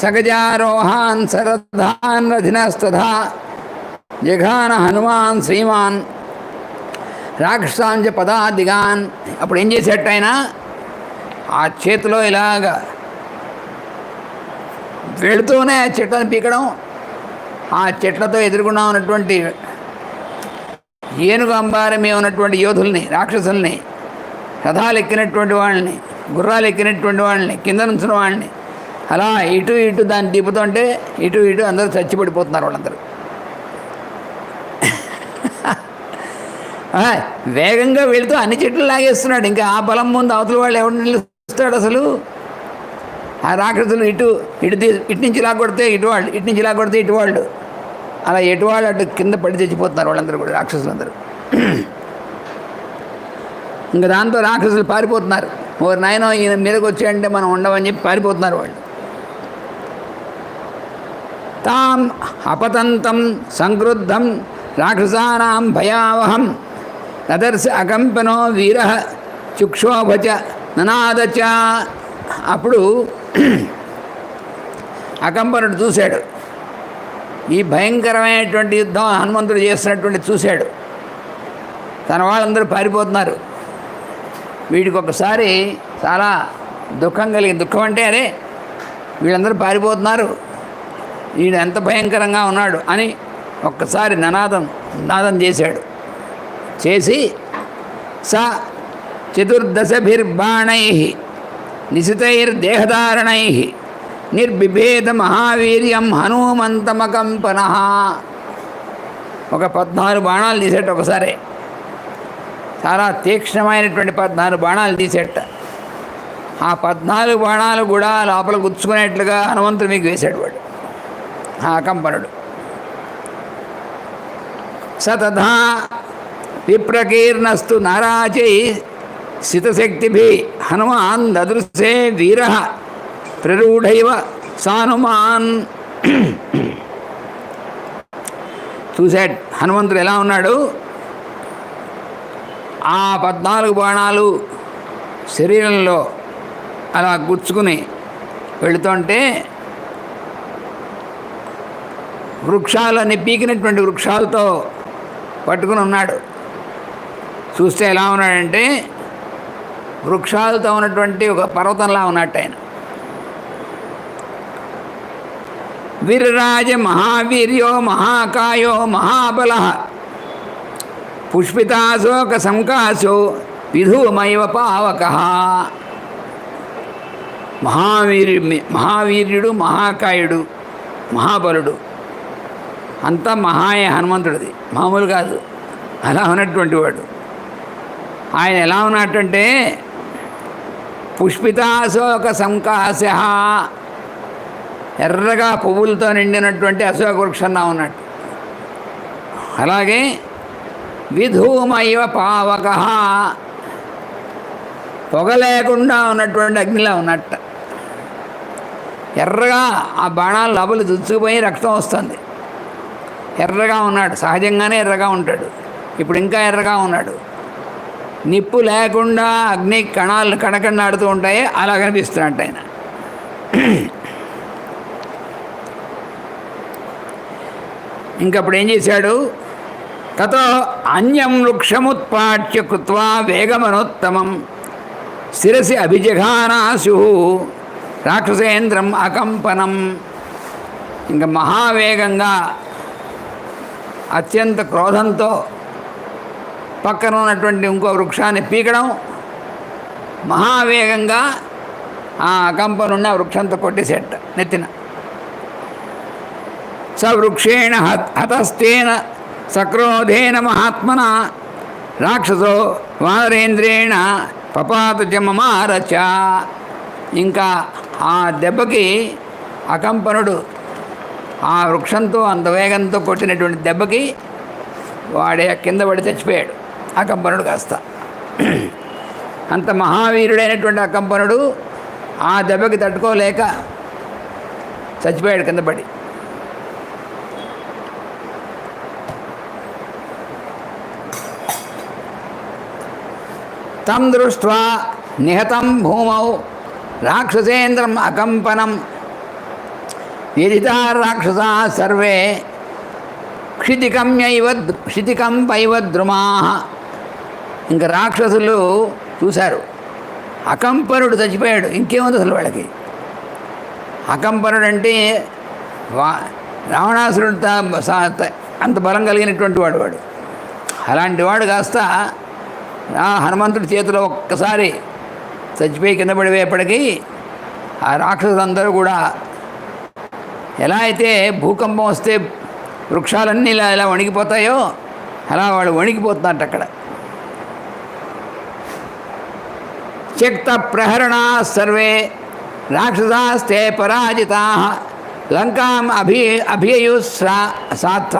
సగజారోహాన్ సరథాన్ రథినస్తథా జఘాన హనుమాన్ శ్రీమాన్ రాక్షసాంచ పదాదిగాన్. అప్పుడు ఏం చేసేట ఆయన ఆ చేతిలో ఇలాగా వెళుతూనే ఆ చెట్లను పీకడం, ఆ చెట్లతో ఎదుర్కొన్నా ఉన్నటువంటి ఏనుగు అంబారమే ఉన్నటువంటి యోధుల్ని, రాక్షసుల్ని, రథాలు ఎక్కినటువంటి వాళ్ళని, గుర్రాలు ఎక్కినటువంటి వాళ్ళని, కింద నుంచిన వాళ్ళని అలా ఇటు దాన్ని తిప్పుతుంటే ఇటు అందరూ చచ్చిపడిపోతున్నారు వాళ్ళందరూ. వేగంగా వెళుతూ అన్ని చెట్లు లాగేస్తున్నాడు. ఇంకా ఆ బలం ముందు అవతల వాళ్ళు ఎవరు నిలుస్తాడు అసలు? ఆ రాక్షసులు ఇటు నుంచి లాగొడితే ఇటువాళ్ళు, ఇటు నుంచి లాగొడితే ఇటువాళ్ళు, అలా ఎటువాళ్ళు అటు కింద పడి చచ్చిపోతున్నారు వాళ్ళందరూ కూడా, రాక్షసులందరూ. ఇంకా దాంతో రాక్షసులు పారిపోతున్నారు. ఓ నాయనో ఈయన మీదకి వచ్చాయంటే మనం ఉండమని చెప్పి పారిపోతున్నారు వాళ్ళు. తాం అపతంతం సంక్రుద్ధం రాక్షసానాం భయావహం తదర్శ అకంపనో వీర చుక్షోభచ ననాదచ. అప్పుడు అకంపనుడు చూశాడు, ఈ భయంకరమైనటువంటి యుద్ధం హనుమంతుడు చేస్తున్నటువంటి చూశాడు. తన వాళ్ళందరూ పారిపోతున్నారు. వీడికి ఒకసారి చాలా దుఃఖం కలిగింది. దుఃఖం అంటే అరే వీళ్ళందరూ పారిపోతున్నారు, వీడు ఎంత భయంకరంగా ఉన్నాడు అని ఒక్కసారి నాదం చేశాడు. చేసి స చతుర్దశభిర్బాణై నిశితైర్దేహధారణై నిర్బిభేద మహావీర్యం హనుమంతమకంపన. ఒక 14 బాణాలు తీసేట ఒకసారి, చాలా తీక్ష్ణమైనటువంటి 14 బాణాలు తీసేట. ఆ 14 బాణాలు కూడా లోపల గుచ్చుకునేట్లుగా హనుమంతుడు మీకు వేశాడు వాడు ఆ అకంపనుడు. సతథా విప్రకీర్ణస్తు నారాచై సితశక్తిభి హనుమాన్ దదృశే వీర ప్రరూఢైవ సానుమాన్. చూశాడు హనుమంతుడు ఎలా ఉన్నాడు. ఆ 14 బాణాలు శరీరంలో అలా గుచ్చుకుని వెళుతుంటే వృక్షాలన్నీ పీకినటువంటి వృక్షాలతో పట్టుకుని ఉన్నాడు. చూస్తే ఎలా ఉన్నాడంటే వృక్షాలతో ఉన్నటువంటి ఒక పర్వతంలా ఉన్నట్టు ఆయన. వీరరాజ మహావీర్యో మహాకాయో మహాబల పుష్పితాశోక సంకాశో విధూమైవ పావక. మహావీర్యుడు మహాకాయుడు మహాబలుడు అంతా మహాయ హనుమంతుడిది, మామూలు కాదు. అలా ఉన్నటువంటి వాడు ఆయన ఎలా ఉన్నట్టంటే పుష్పితాశోక సంకాశ, ఎర్రగా పువ్వులతో నిండినటువంటి అశోక వృక్షంగా ఉన్నట్టు. అలాగే విధూమైవ పావక, పొగ లేకుండా ఉన్నటువంటి అగ్నిలా ఉన్నట్టు. ఎర్రగా ఆ బాణాలు లోపల దుచ్చుకుపోయి రక్తం వస్తుంది. ఎర్రగా ఉన్నాడు, సహజంగానే ఎర్రగా ఉంటాడు. ఇప్పుడు ఇంకా ఎర్రగా ఉన్నాడు. నిప్పు లేకుండా అగ్ని కణాలు కణకణాడుతూ ఉంటాయి, అలా కనిపిస్తున్నట్టు ఆయన. ఇంకప్పుడు ఏం చేశాడు, తతో అన్యం వృక్షముత్పాట్య కృత్వా వేగమనోత్తమం శిరసి అభిజఘానాశు రాక్షసేంద్రం అకంపనం. ఇంకా మహావేగంగా అత్యంత క్రోధంతో పక్కన ఉన్నటువంటి ఇంకో వృక్షాన్ని పీకడం, మహావేగంగా ఆ అకంపనున్న వృక్షంతో కొట్టేసేట నెత్తిన. స వృక్షేణ హతస్తేన సక్రోధేన మహాత్మన రాక్షసో వానరేంద్రేణ పపాత మమారచ. ఇంకా ఆ దెబ్బకి అకంపనుడు ఆ వృక్షంతో అంత వేగంతో కొట్టినటువంటి దెబ్బకి వాడే కింద పడి చచ్చిపోయాడు అకంపనుడు కాస్త. అంత మహావీరుడైనటువంటి అకంపనుడు ఆ దెబ్బకి తట్టుకోలేక చచ్చిపోయాడు కింద పడి. తం దృష్ట్వా నిహతం భూమౌ రాక్షసేంద్రం అకంపనం వ్యధితా రాక్షసా సర్వే క్షితికంపైవ ద్రుమా. ఇంకా రాక్షసులు చూశారు అకంపనుడు చచ్చిపోయాడు, ఇంకేముంది అసలు వాళ్ళకి. అకంపనుడు అంటే రావణాసురుడు అంత బలం కలిగినటువంటి వాడు. అలాంటి వాడు కాస్త హనుమంతుడి చేతిలో ఒక్కసారి చచ్చిపోయి కింద పడిపోయేప్పటికీ ఆ రాక్షసులందరూ కూడా ఎలా అయితే భూకంపం వస్తే వృక్షాలన్నీ ఇలా వణికిపోతాయో అలా వాళ్ళు వణికిపోతున్నట్టు అక్కడ. త్యక్త ప్రహరణా సర్వే రాక్షసాస్తే పరాజితా లంకాం అభియుసాత్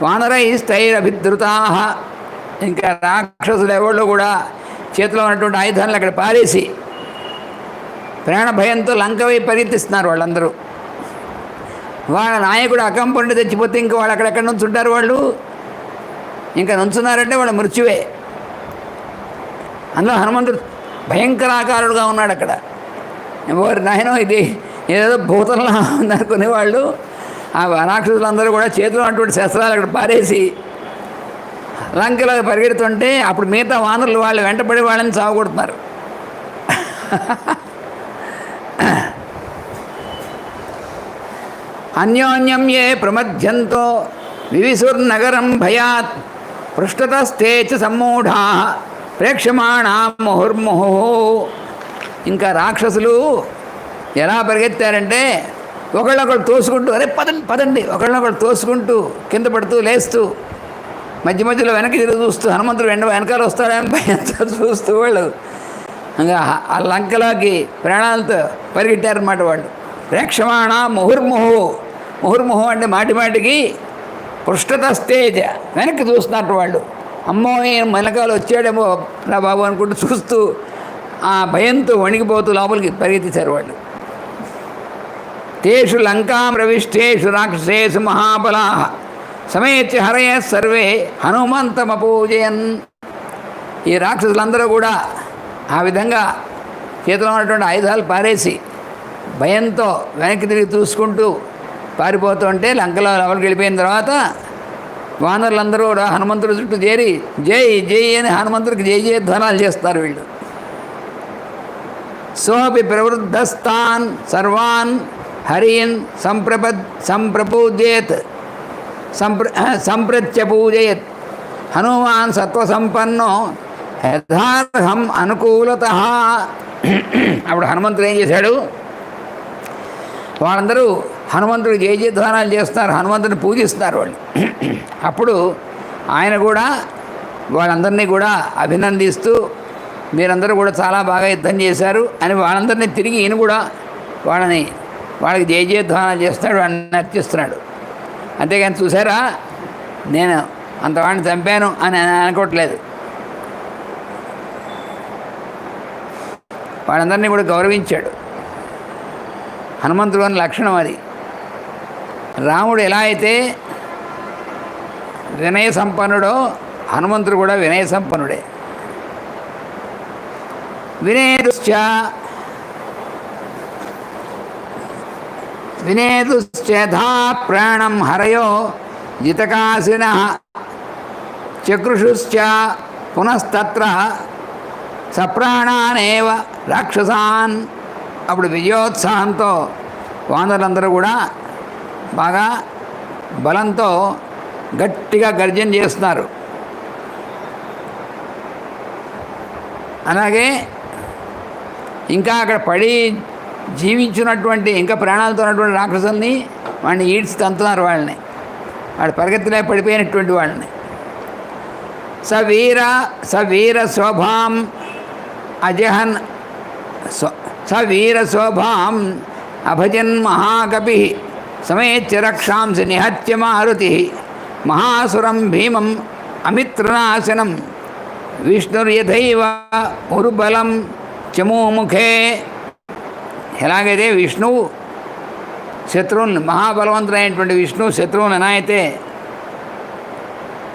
వానరైస్తైరభిధృతా. ఇంకా రాక్షసులు ఎవళ్ళు కూడా చేతిలో ఉన్నటువంటి ఆయుధాలను అక్కడ పారేసి ప్రాణ భయంతో లంక వైపు పరిగెత్తిస్తున్నారు వాళ్ళందరూ. వాళ్ళ నాయకుడు అకంపనుడు తెచ్చిపోతే ఇంకా వాళ్ళు అక్కడెక్కడ నుంచుంటారు? వాళ్ళు ఇంకా నుంచున్నారంటే వాళ్ళ మృత్యువే. అందులో హనుమంతుడు భయంకరాకారుడుగా ఉన్నాడు అక్కడ. ఎవరు నాయనో ఇది ఏదో భూతంలా ఉందనుకునే వాళ్ళు ఆ రాక్షసులందరూ కూడా చేతిలో అటువంటి శస్త్రాలు అక్కడ పారేసి లంకలో పరిగెడుతుంటే అప్పుడు మిగతా వానరులు వాళ్ళు వెంటబడి వాళ్ళని చావగొడుతున్నారు. అన్యోన్యం ఏ ప్రమధ్యంతో వివిసుర్నగరం భయాత్ పృష్ఠతస్థే చ సమ్మూఢా ప్రేక్షమాణా ముహుర్ముహు. ఇంకా రాక్షసులు ఎలా పరిగెత్తారంటే ఒకళ్ళొకళ్ళు తోసుకుంటూ, అరే పదండి పదండి, ఒకళ్ళొకళ్ళు తోసుకుంటూ కింద పడుతూ లేస్తూ మధ్య మధ్యలో వెనక్కి తిరిగి చూస్తూ హనుమంతుడు వెనకాల వస్తాడని భయంతో చూస్తూ వాళ్ళు ఇంకా ఆ లంకలోకి ప్రాణాలతో పరిగెట్టారన్నమాట వాళ్ళు. ప్రేక్షమాణ ముహుర్ముహు. ముహుర్ముహు అంటే మాటి మాటికి పృష్ఠతస్తేజ వెనక్కి చూస్తున్నట్టు వాళ్ళు. అమ్మో వెనకాల వచ్చాడేమో నా బాబు అనుకుంటూ చూస్తూ ఆ భయంతో వణికిపోతూ లోపలికి పరిగెత్తించారు వాళ్ళు. తేషు లంకాం ప్రవిష్టేషు రాక్షసేషు మహాబలా సమేత్య హరయ సర్వే హనుమంతమపూజయన్. ఈ రాక్షసులందరూ కూడా ఆ విధంగా చేతిలో ఉన్నటువంటి ఆయుధాలు పారేసి భయంతో వెనక్కి తిరిగి చూసుకుంటూ పారిపోతుంటే లంకలో లోపలికి వెళ్ళిపోయిన తర్వాత వానరులందరూ కూడా హనుమంతుడి చుట్టూ చేరి జై జై అని హనుమంతుడికి జై జయ ధ్వనాలు చేస్తారు వీళ్ళు. సోపి ప్రవృద్ధస్థాన్ సర్వాన్ హరీన్ సంప్రపూజేత్ సంప్రత్యపూజయత్ హనుమాన్ సత్వసంపన్నో యథార్హం అనుకూలత. అప్పుడు హనుమంతుడు ఏం చేశాడు? వాళ్ళందరూ హనుమంతుడికి జయ జయధ్వానాలు చేస్తున్నారు, హనుమంతుడిని పూజిస్తున్నారు వాళ్ళు. అప్పుడు ఆయన కూడా వాళ్ళందరినీ కూడా అభినందిస్తూ మీరందరూ కూడా చాలా బాగా యుద్ధం చేశారు అని వాళ్ళందరినీ తిరిగి ఈయన కూడా వాళ్ళకి జయ జయధ్వానాలు చేస్తున్నాడు, వాళ్ళని అర్చిస్తున్నాడు. అంతేగాని చూసారా నేను అంతవాడిని చంపాను అని అనుకోవట్లేదు. వాళ్ళందరినీ కూడా గౌరవించాడు. హనుమంతుడు అని లక్షణం అది. రాముడు ఎలా అయితే వినయ సంపన్నుడో హనుమంతుడు కూడా వినయ సంపన్నుడే. వినేదుశ్చా ప్రాణం హరయో జితకాసిన చక్రుషుశ్చ పునస్తత్ర సప్రాణానేవ రాక్షసాన్. అప్పుడు విజయోత్సాహంతో వానరులందరూ కూడా బాగా బలంతో గట్టిగా గర్జన చేస్తున్నారు. అలాగే ఇంకా అక్కడ పడి జీవించినటువంటి ఇంకా ప్రాణాలతో ఉన్నటువంటి రాక్షసుల్ని వాడిని ఈడ్చి తంతున్నారు. వాళ్ళని వాడు పరిగెత్తులే పడిపోయినటువంటి వాళ్ళని. సవీర శోభాం అజహన్ సవీర శోభాం అభజన్ మహాకపి సమేత్య రక్షాంసి నిహత్య మారుతి మహాసురం భీమం అమిత్రనాశనం విష్ణుర్యథైవ ఉర్బలం చమూముఖే. ఎలాగైతే విష్ణువు శత్రువులను మహాబలవంతుడైనటువంటి విష్ణువు శత్రువులను ఎలా అయితే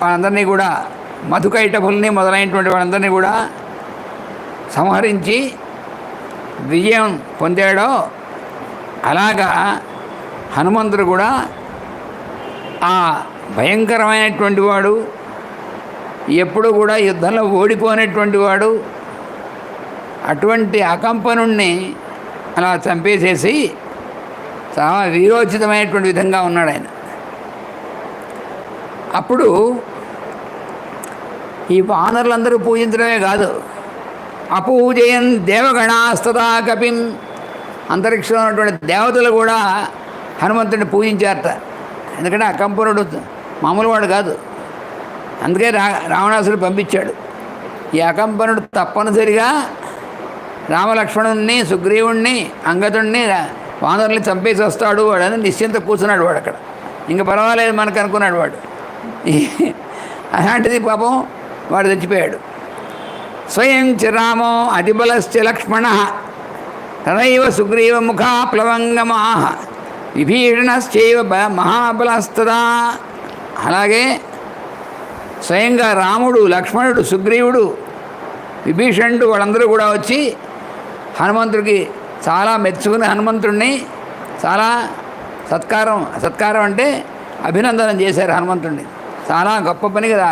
వాళ్ళందరినీ కూడా మధుకైటపుల్ని మొదలైనటువంటి వాళ్ళందరినీ కూడా సంహరించి విజయం పొందాడో అలాగా హనుమంతుడు కూడా ఆ భయంకరమైనటువంటి వాడు, ఎప్పుడు కూడా యుద్ధంలో ఓడిపోయినటువంటి వాడు, అటువంటి అకంపనుణ్ణి అలా చంపేసేసి చాలా వీరోచితమైనటువంటి విధంగా ఉన్నాడు ఆయన. అప్పుడు ఈ వానరులందరూ పూజించడమే కాదు, అపూజయన్ దేవగణాస్తదా కపిం. అంతరిక్షంలో ఉన్నటువంటి దేవతలు కూడా హనుమంతుడిని పూజించారట. ఎందుకంటే అకంపనుడు మామూలు వాడు కాదు. అందుకే రావణాసుడు పంపించాడు. ఈ అకంపనుడు తప్పనిసరిగా రామలక్ష్మణుణ్ణి, సుగ్రీవుణ్ణి, అంగదుణ్ణి, వానరుల్ని చంపేసి వస్తాడు వాడని నిశ్చింత కూర్చున్నాడు వాడు అక్కడ. ఇంక పర్వాలేదు మనకు అనుకున్నాడు వాడు. అలాంటిది పాపం వాడు చచ్చిపోయాడు. స్వయం చ రామో అతిబలశ్చ లక్ష్మణ తదైవ సుగ్రీవ ముఖా ప్లవంగమా విభీషణశ్చైవ మహాబలస్తదా. అలాగే స్వయంగా రాముడు, లక్ష్మణుడు, సుగ్రీవుడు, విభీషణుడు వాళ్ళందరూ కూడా వచ్చి హనుమంతుడికి చాలా మెచ్చుకుని హనుమంతుడిని చాలా సత్కారం అంటే అభినందనం చేశారు హనుమంతుడిని. చాలా గొప్ప పని కదా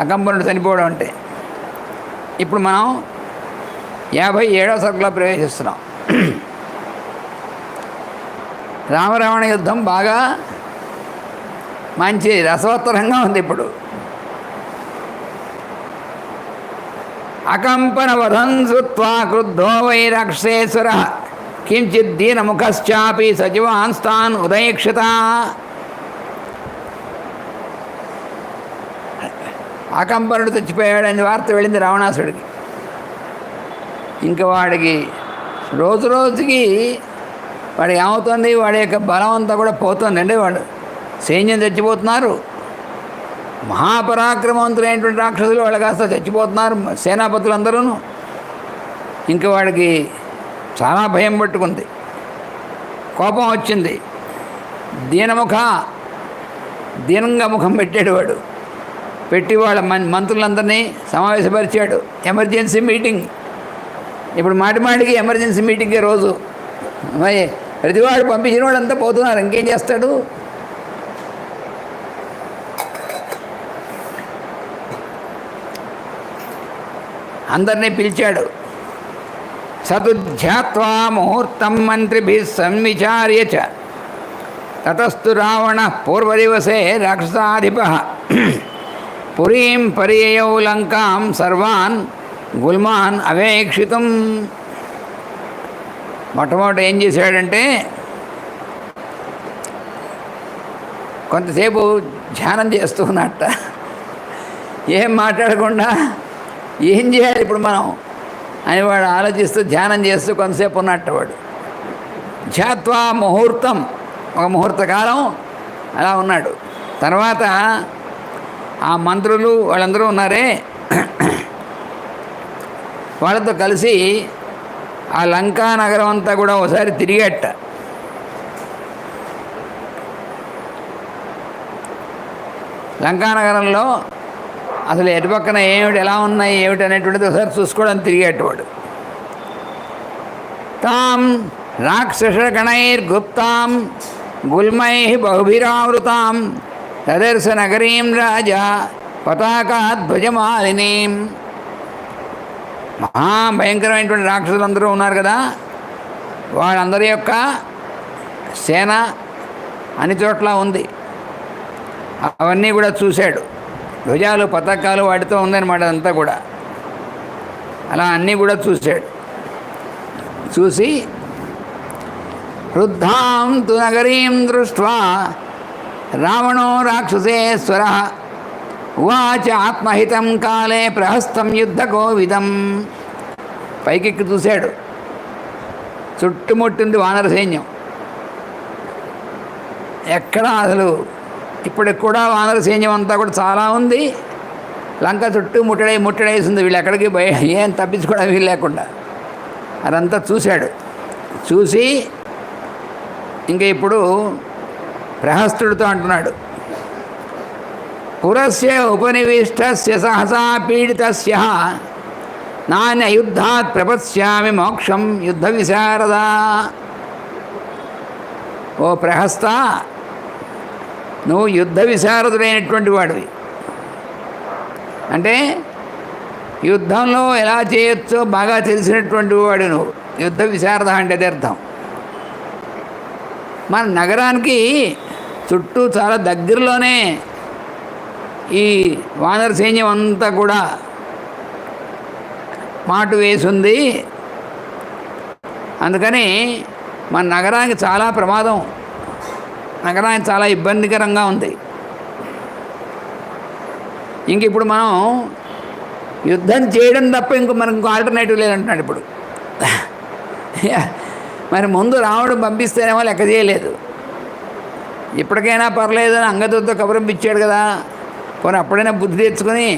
అకంపనుడు చనిపోవడం అంటే. ఇప్పుడు మనం 57వ సర్గలో ప్రవేశిస్తున్నాం. రామరావణ యుద్ధం బాగా మంచి రసవత్తరంగా ఉంది ఇప్పుడు. అకంపన వధం శ్రుత్వా క్రుద్ధో వై రాక్షసేశ్వర కించిత్ దీనముఖశ్చాపి సజీవాన్స్తాన్ ఉదయక్షత. అకంపనుడు చచ్చిపోయాడని వార్త వెళ్ళింది రావణాసుడికి. ఇంకా వాడికి రోజు రోజుకి వాడికి ఏమవుతుంది, వాడి యొక్క బలం అంతా కూడా పోతుందండి. వాడు సైన్యం చచ్చిపోతున్నారు, మహాపరాక్రమవంతులైనటువంటి రాక్షసులు వాళ్ళు కాస్త చచ్చిపోతున్నారు, సేనాపతులందరూ. ఇంకా వాడికి చాలా భయం పట్టుకుంది, కోపం వచ్చింది. దీనంగా ముఖం పెట్టాడు వాడు. పెట్టి వాళ్ళ మంత్రులందరినీ సమావేశపరిచాడు. Emergency meeting. ఇప్పుడు మాటికి ఎమర్జెన్సీ మీటింగే రోజు. మరి ప్రతివాడు పంపించిన వాడంతా పోతున్నారు, ఇంకేం చేస్తాడు. అందరినీ పిలిచాడు. సతుధ్యాత్వా ముహూర్తం మంత్రిభిः సంవిచార్య చ తతస్తు రావణ పూర్వదివసే రాక్షసాధిపః పురీం పర్యయౌ లంకాం సర్వాన్ గుల్మాన్ అవేక్షితం. మొట్టమొదట ఏం చేశాడంటే కొంతసేపు ధ్యానం చేస్తూ ఉన్నట్ట. ఏం మాట్లాడకుండా ఏం చేయాలి ఇప్పుడు మనం అని వాడు ఆలోచిస్తూ ధ్యానం చేస్తూ కొంతసేపు ఉన్నట్టు వాడు. ధ్యాత్వా ముహూర్తం, ఒక ముహూర్త కాలం అలా ఉన్నాడు. తర్వాత ఆ మంత్రులు వాళ్ళందరూ ఉన్నారే, వాళ్ళతో కలిసి ఆ లంకా నగరం అంతా కూడా ఒకసారి తిరిగేట. లంకానగరంలో అసలు ఎటుపక్కన ఎలా ఉన్నాయి ఏమిటి అనేటువంటిది ఒకసారి చూసుకోవడానికి తిరిగేటవాడు. తాం రాక్షసగణైర్గుప్తాం గుల్మై బహుభిరావృతాం తదర్శ నగరీం రాజా పతాకాధ్వజమాలినీం. మహాభయంకరమైనటువంటి రాక్షసులందరూ ఉన్నారు కదా, వాళ్ళందరి యొక్క సేన అన్ని చోట్ల ఉంది. అవన్నీ కూడా చూశాడు. ధ్వజాలు, పతాకాలు వాటితో ఉందన్నమాట అంతా కూడా. అలా అన్నీ కూడా చూశాడు. చూసి వృద్ధాం తు నగరీం దృష్ట్వా రావణో రాక్షసేశ్వర ఉవాచ ఆత్మహితం కాలే ప్రహస్తం యుద్ధ కోవిదం. పైకెక్కి చూశాడు. చుట్టుముట్టింది వానర సైన్యం. ఎక్కడ అసలు ఇప్పటికి కూడా వానర సైన్యం అంతా కూడా చాలా ఉంది. లంక చుట్టూ ముట్టడేసింది. వీళ్ళు ఎక్కడికి ఏం తప్పించుకోవడం వీలు లేకుండా అదంతా చూశాడు. చూసి ఇంకా ఇప్పుడు ప్రహస్తుడితో అంటున్నాడు, పురస్య ఉపనివిష్టస్య సహసా పీడితస్య నాన్య యుద్ధాత్ ప్రపశ్యామి మోక్షం యుద్ధ విశారదా. ఓ ప్రహస్త, నువ్వు యుద్ధ విశారదుడైనటువంటి వాడివి. అంటే యుద్ధంలో ఎలా చేయొచ్చో బాగా తెలిసినటువంటి వాడు నువ్వు. యుద్ధ విశారద అంటే అది అర్థం. మన నగరానికి చుట్టూ చాలా దగ్గరలోనే ఈ వానర సైన్యం అంతా కూడా మాటు వేసింది. అందుకని మన నగరానికి చాలా ప్రమాదం, నగరానికి చాలా ఇబ్బందికరంగా ఉంది. ఇంక ఇప్పుడు మనం యుద్ధం చేయడం తప్ప మనకు ఆల్టర్నేటివ్ లేదంటున్నాడు ఇప్పుడు. మరి ముందు రాముడు పంపిస్తేనేమో లెక్క చేయలేదు. ఇప్పటికైనా పర్లేదు అని అంగదుతో కబురంపించాడు కదా, పోనీ అప్పుడైనా బుద్ధి తెచ్చుకొని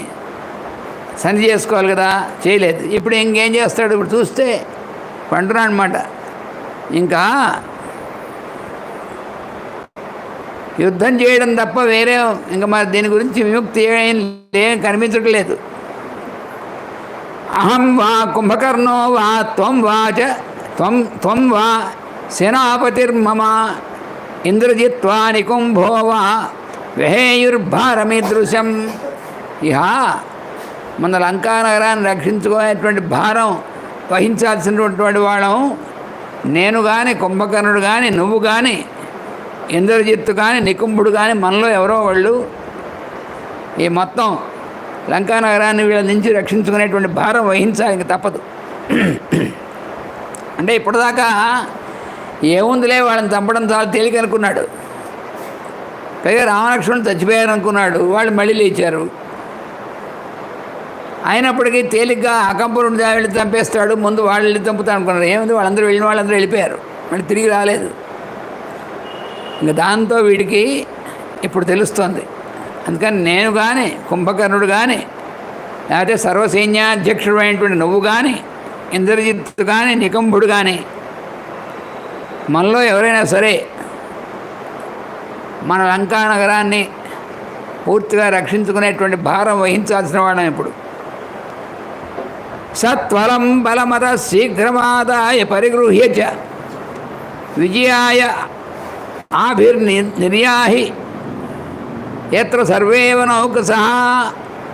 సంధి చేసుకోవాలి కదా, చేయలేదు. ఇప్పుడు ఇంకేం చేస్తాడు? ఇప్పుడు చూస్తే పంటున్నాడు అనమాట. ఇంకా యుద్ధం చేయడం తప్ప వేరే ఇంకా మరి దీని గురించి విముక్తి ఏం కనిపించట్లేదు. అహం వా కుంభకర్ణో వా త్వం వా సేనాపతిర్మమ ఇంద్రజిత్వా నికుంభో వా విహేయుర్భారమీదృశం. ఇహ మన లంకా నగరాన్ని రక్షించుకునేటువంటి భారం వహించాల్సినటువంటి వాళ్ళం నేను కానీ, కుంభకర్ణుడు కానీ, నువ్వు కానీ, ఇంద్రజిత్తు కానీ, నికుంభుడు కానీ, మనలో ఎవరో వాళ్ళు ఈ మొత్తం లంకా నగరాన్ని వీళ్ళ నుంచి రక్షించుకునేటువంటి భారం వహించాలి, ఇంక తప్పదు. అంటే ఇప్పటిదాకా ఏముందిలే వాళ్ళని చంపడం చాలా తేలిక అనుకున్నాడు. పైగా రామలక్ష్మణుడు చచ్చిపోయారు అనుకున్నాడు. వాళ్ళు మళ్ళీ లేచారు. అయినప్పటికీ తేలిగ్గా అకంపురుని వెళ్ళి చంపేస్తాడు, ముందు వాళ్ళు వెళ్ళి చంపుతాడు అనుకున్నారు. ఏముంది, వాళ్ళందరూ వెళ్ళిన వాళ్ళందరూ వెళ్ళిపోయారు, మళ్ళీ తిరిగి రాలేదు. ఇంకా దాంతో వీడికి ఇప్పుడు తెలుస్తోంది. అందుకని నేను కానీ, కుంభకర్ణుడు కానీ, లేకపోతే సర్వసైన్యాధ్యక్షుడు అయినటువంటి నువ్వు కానీ, ఇంద్రజిత్తు కానీ, నికుంభుడు కానీ, మనలో ఎవరైనా సరే మన లంకా నగరాన్ని పూర్తిగా రక్షించుకునేటువంటి భారం వహించాల్సిన వాళ్ళం ఇప్పుడు. సత్వరం బలమత శీఘ్రమాదాయ పరిగృహ్య చ విజయాయ ఆభిర్నిర్యాహి ఎత్ర సర్వేవ నౌకసహ.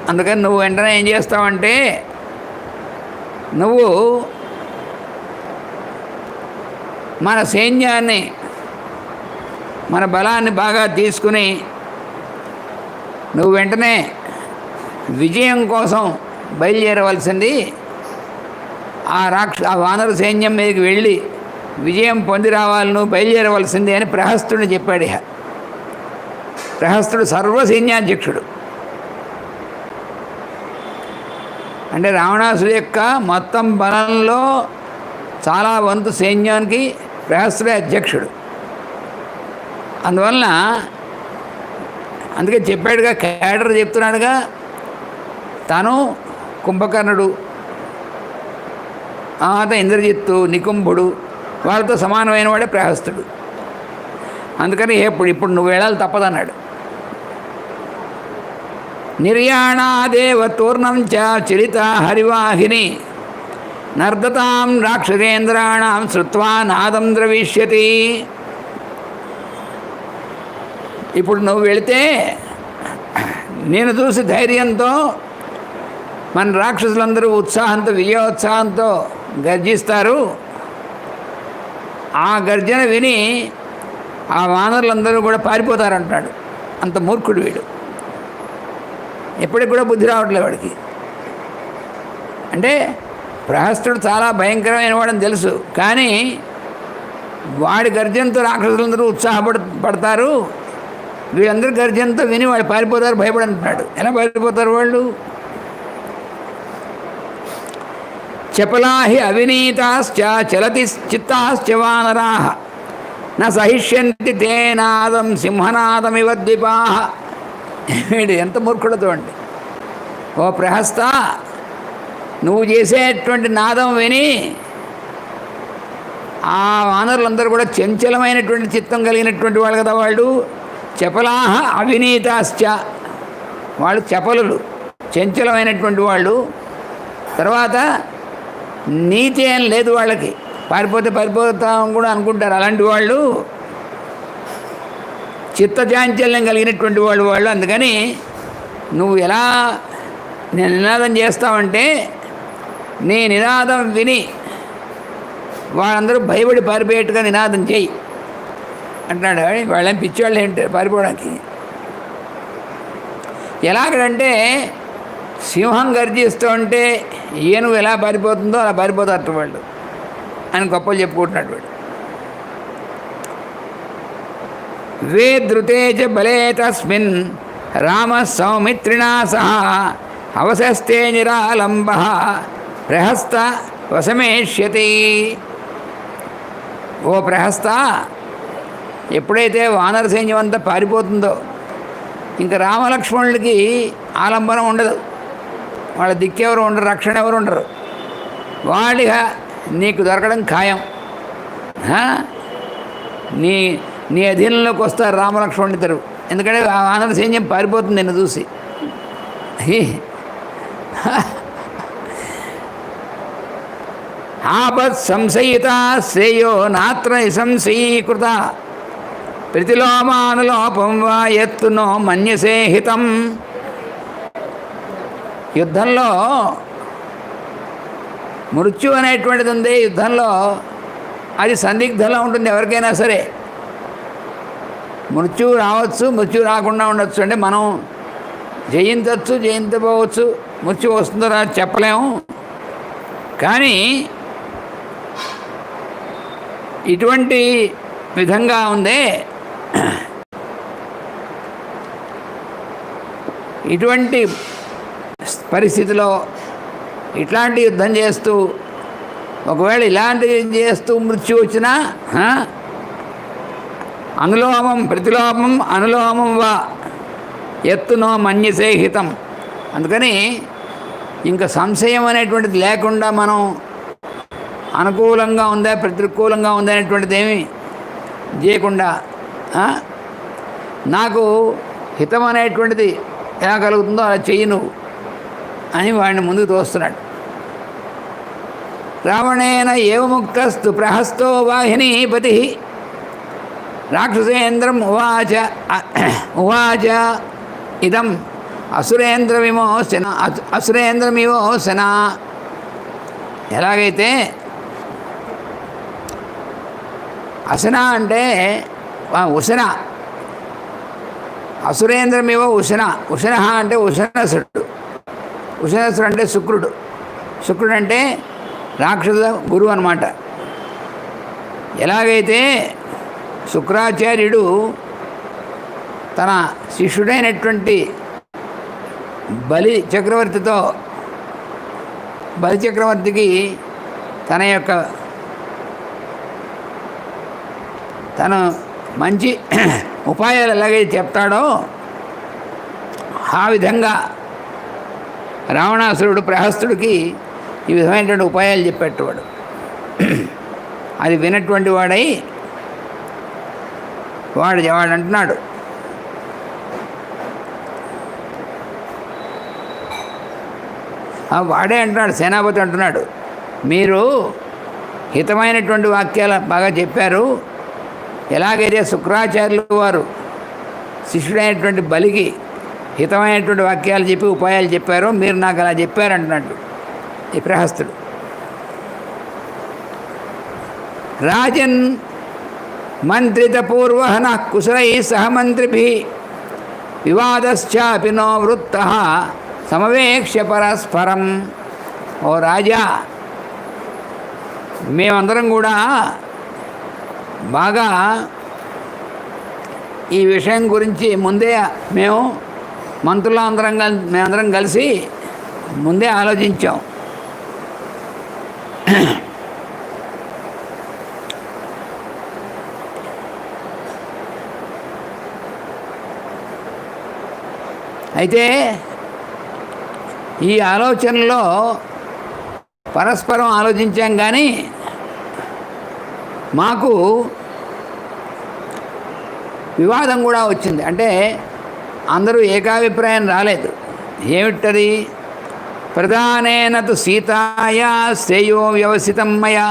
అందుకని నువ్వు వెంటనే ఏం చేస్తావంటే, నువ్వు మన సైన్యాన్ని, మన బలాన్ని బాగా తీసుకుని నువ్వు వెంటనే విజయం కోసం బయలుదేరవలసింది. ఆ వానర సైన్యం మీదకి వెళ్ళి విజయం పొంది రావాలి, నువ్వు బయలుదేరవలసింది అని ప్రహస్తుడిని చెప్పాడు. ఇహ ప్రహస్తుడు సర్వసైన్యాధ్యక్షుడు. అంటే రావణాసుడి యొక్క మొత్తం బలంలో చాలా వంతు సైన్యానికి ప్రహస్తుడే అధ్యక్షుడు. అందువలన అందుకే చెప్పాడుగా, క్యాడర్ చెప్తున్నాడుగా, తను కుంభకర్ణుడు, ఇంద్రజిత్తు, నికుంభుడు వాళ్ళతో సమానమైన వాడే ప్రహస్తుడు. అందుకని ఇప్పుడు నువ్వు వెళ్ళాలి తప్పదన్నాడు. నిర్యాణాదేవ తూర్ణం చ చరిత హరివాహిని నర్దతాం రాక్షసేంద్రాణం శ్రుత్వా నాదం ద్రవిష్యతి. ఇప్పుడు నువ్వు వెళితే నేను చూసి ధైర్యంతో మన రాక్షసులందరూ ఉత్సాహంతో, విజయోత్సాహంతో గర్జిస్తారు. ఆ గర్జన విని ఆ వానరులందరూ కూడా పారిపోతారంటాడు. అంత మూర్ఖుడు వీడు. ఎప్పటికి కూడా బుద్ధి రావట్లేదు వాడికి. అంటే ప్రహస్తుడు చాలా భయంకరమైన వాడని తెలుసు, కానీ వాడి గర్జనతో రాక్షసులందరూ ఉత్సాహపడతారు. వీళ్ళందరూ గర్జనతో విని వాళ్ళు పారిపోతారు, భయపడంటున్నాడు. ఎలా పారిపోతారు వాళ్ళు? చపలాహి అవినీతాశ్చ చలతి చిత్తాశ్చ వానరాః న సహిష్యంతి తే నాదం సింహనాదమివ ద్విపాః. వీడు ఎంత మూర్ఖుడతో అండి. ఓ ప్రహస్త, నువ్వు చేసేటువంటి నాదం విని ఆ వానరులందరూ కూడా చంచలమైనటువంటి చిత్తం కలిగినటువంటి వాళ్ళు కదా వాళ్ళు. చపలాహ అవినీతాశ్చ, వాళ్ళు చపలులు, చంచలమైనటువంటి వాళ్ళు. తర్వాత నీతి ఏం లేదు వాళ్ళకి, పారిపోతాం కూడా అనుకుంటారు. అలాంటి వాళ్ళు చిత్తచాంచల్యం కలిగినటువంటి వాళ్ళు. అందుకని నువ్వు ఎలా నేను నినాదం చేస్తావంటే, నీ నినాదం విని వాళ్ళందరూ భయపడి పారిపోయేట్టుగా నినాదం చేయి అంటున్నాడు. వాళ్ళేం పిచ్చివాళ్ళు ఏంటి పారిపోవడానికి? ఎలాగంటే సింహం గర్జిస్తూ ఉంటే ఏనుగు ఎలా పారిపోతుందో అలా పారిపోతారు వాళ్ళు అని గొప్పలు చెప్పుకుంటున్నాడు వాడు. వే ధృతే చ బలే తస్మిన్ రామ సౌమిత్రిణా సహ అవశస్తే నిరాలంబ ప్రహస్త వశమేష్యతి. ఓ ప్రహస్త, ఎప్పుడైతే వానర సైన్యం అంతా పారిపోతుందో ఇంకా రామలక్ష్మణులకి ఆలంబనం ఉండదు, వాళ్ళ దిక్కెవరు ఉండరు, రక్షణ ఎవరు ఉండరు. వాడిగా నీకు దొరకడం ఖాయం. నీ నీ అధీనంలోకి వస్తారు రామలక్ష్మణుడిద్దరు. ఎందుకంటే ఆ వానర సైన్యం పారిపోతుంది నిన్ను చూసి. ఆపత్ సంశయిత శ్రేయో నాత్ర సంశయీకృత ప్రతిలోమానులోపం వా ఎత్తునో మన్యసే హితం. యుద్ధంలో మృత్యు అనేటువంటిది ఉంది. యుద్ధంలో అది సందిగ్ధంలో ఉంటుంది ఎవరికైనా సరే. మృత్యు రావచ్చు, మృత్యు రాకుండా ఉండొచ్చు. అంటే మనం జయించవచ్చు, జయించకపోవచ్చు. మృత్యు వస్తుందో రా చెప్పలేము. కానీ ఇటువంటి విధంగా ఉందే, ఇటువంటి పరిస్థితిలో ఇట్లాంటి యుద్ధం చేస్తూ ఒకవేళ ఇలాంటి చేస్తూ మృత్యు వచ్చినా అనులోమం ప్రతిలోమం అనులోమం వా ఎత్తునో మన్యసే హితం. అందుకని ఇంకా సంశయం అనేటువంటిది లేకుండా మనం అనుకూలంగా ఉందా ప్రతికూలంగా ఉందా అనేటువంటిది ఏమి చేయకుండా నాకు హితం అనేటువంటిది ఎలా కలుగుతుందో అలా చెయ్యి నువ్వు అని వాడిని ముందుకు తోస్తున్నాడు. రావణేన ఏవ ముక్తస్తు ప్రహస్తో వాహినీపతి రాక్షసేంద్రం ఉవాచ ఇదం అసురేంద్రమిమోచన. ఎలాగైతే అసన అంటే ఉశన, అసురేంద్రమివ ఉశన. ఉశన అంటే ఉశనసుడు. ఉశనసుడు అంటే శుక్రుడు. శుక్రుడు అంటే రాక్షస గురువు అన్నమాట. ఎలాగైతే శుక్రాచార్యుడు తన శిష్యుడైనటువంటి బలి చక్రవర్తికి తన మంచి ఉపాయాలు ఎలాగైతే చెప్తాడో ఆ విధంగా రావణాసురుడు ప్రహస్తుడికి ఈ విధమైనటువంటి ఉపాయాలు చెప్పేటవాడు. అది వినటువంటి వాడై వాడు అంటున్నాడు, వాడే అంటున్నాడు, సేనాపతి అంటున్నాడు, మీరు హితమైనటువంటి వాక్యాలు బాగా చెప్పారు. ఎలాగైతే శుక్రాచార్యులు వారు శిష్యుడైనటువంటి బలికి హితమైనటువంటి వాక్యాలు చెప్పి ఉపాయాలు చెప్పారో మీరు నాకు అలా చెప్పారంటున్నాడు ఈ ప్రహస్తుడు. రాజన్ మంత్రితపూర్వహన కుశలై సహమంత్రిభి వివాదశ్చాపి నో వృత్త సమవేక్ష్య పరస్పరం. ఓ రాజా, మేమందరం కూడా బాగా ఈ విషయం గురించి ముందే మేమందరం కలిసి ముందే ఆలోచించాం. అయితే ఈ ఆలోచనలో పరస్పరం ఆలోచించాం, కానీ మాకు వివాదం కూడా వచ్చింది. అంటే అందరూ ఏకాభిప్రాయం రాలేదు. ఏమిటది? ప్రధానేన తు సీతాయా శ్రేయో వ్యవసితం మయా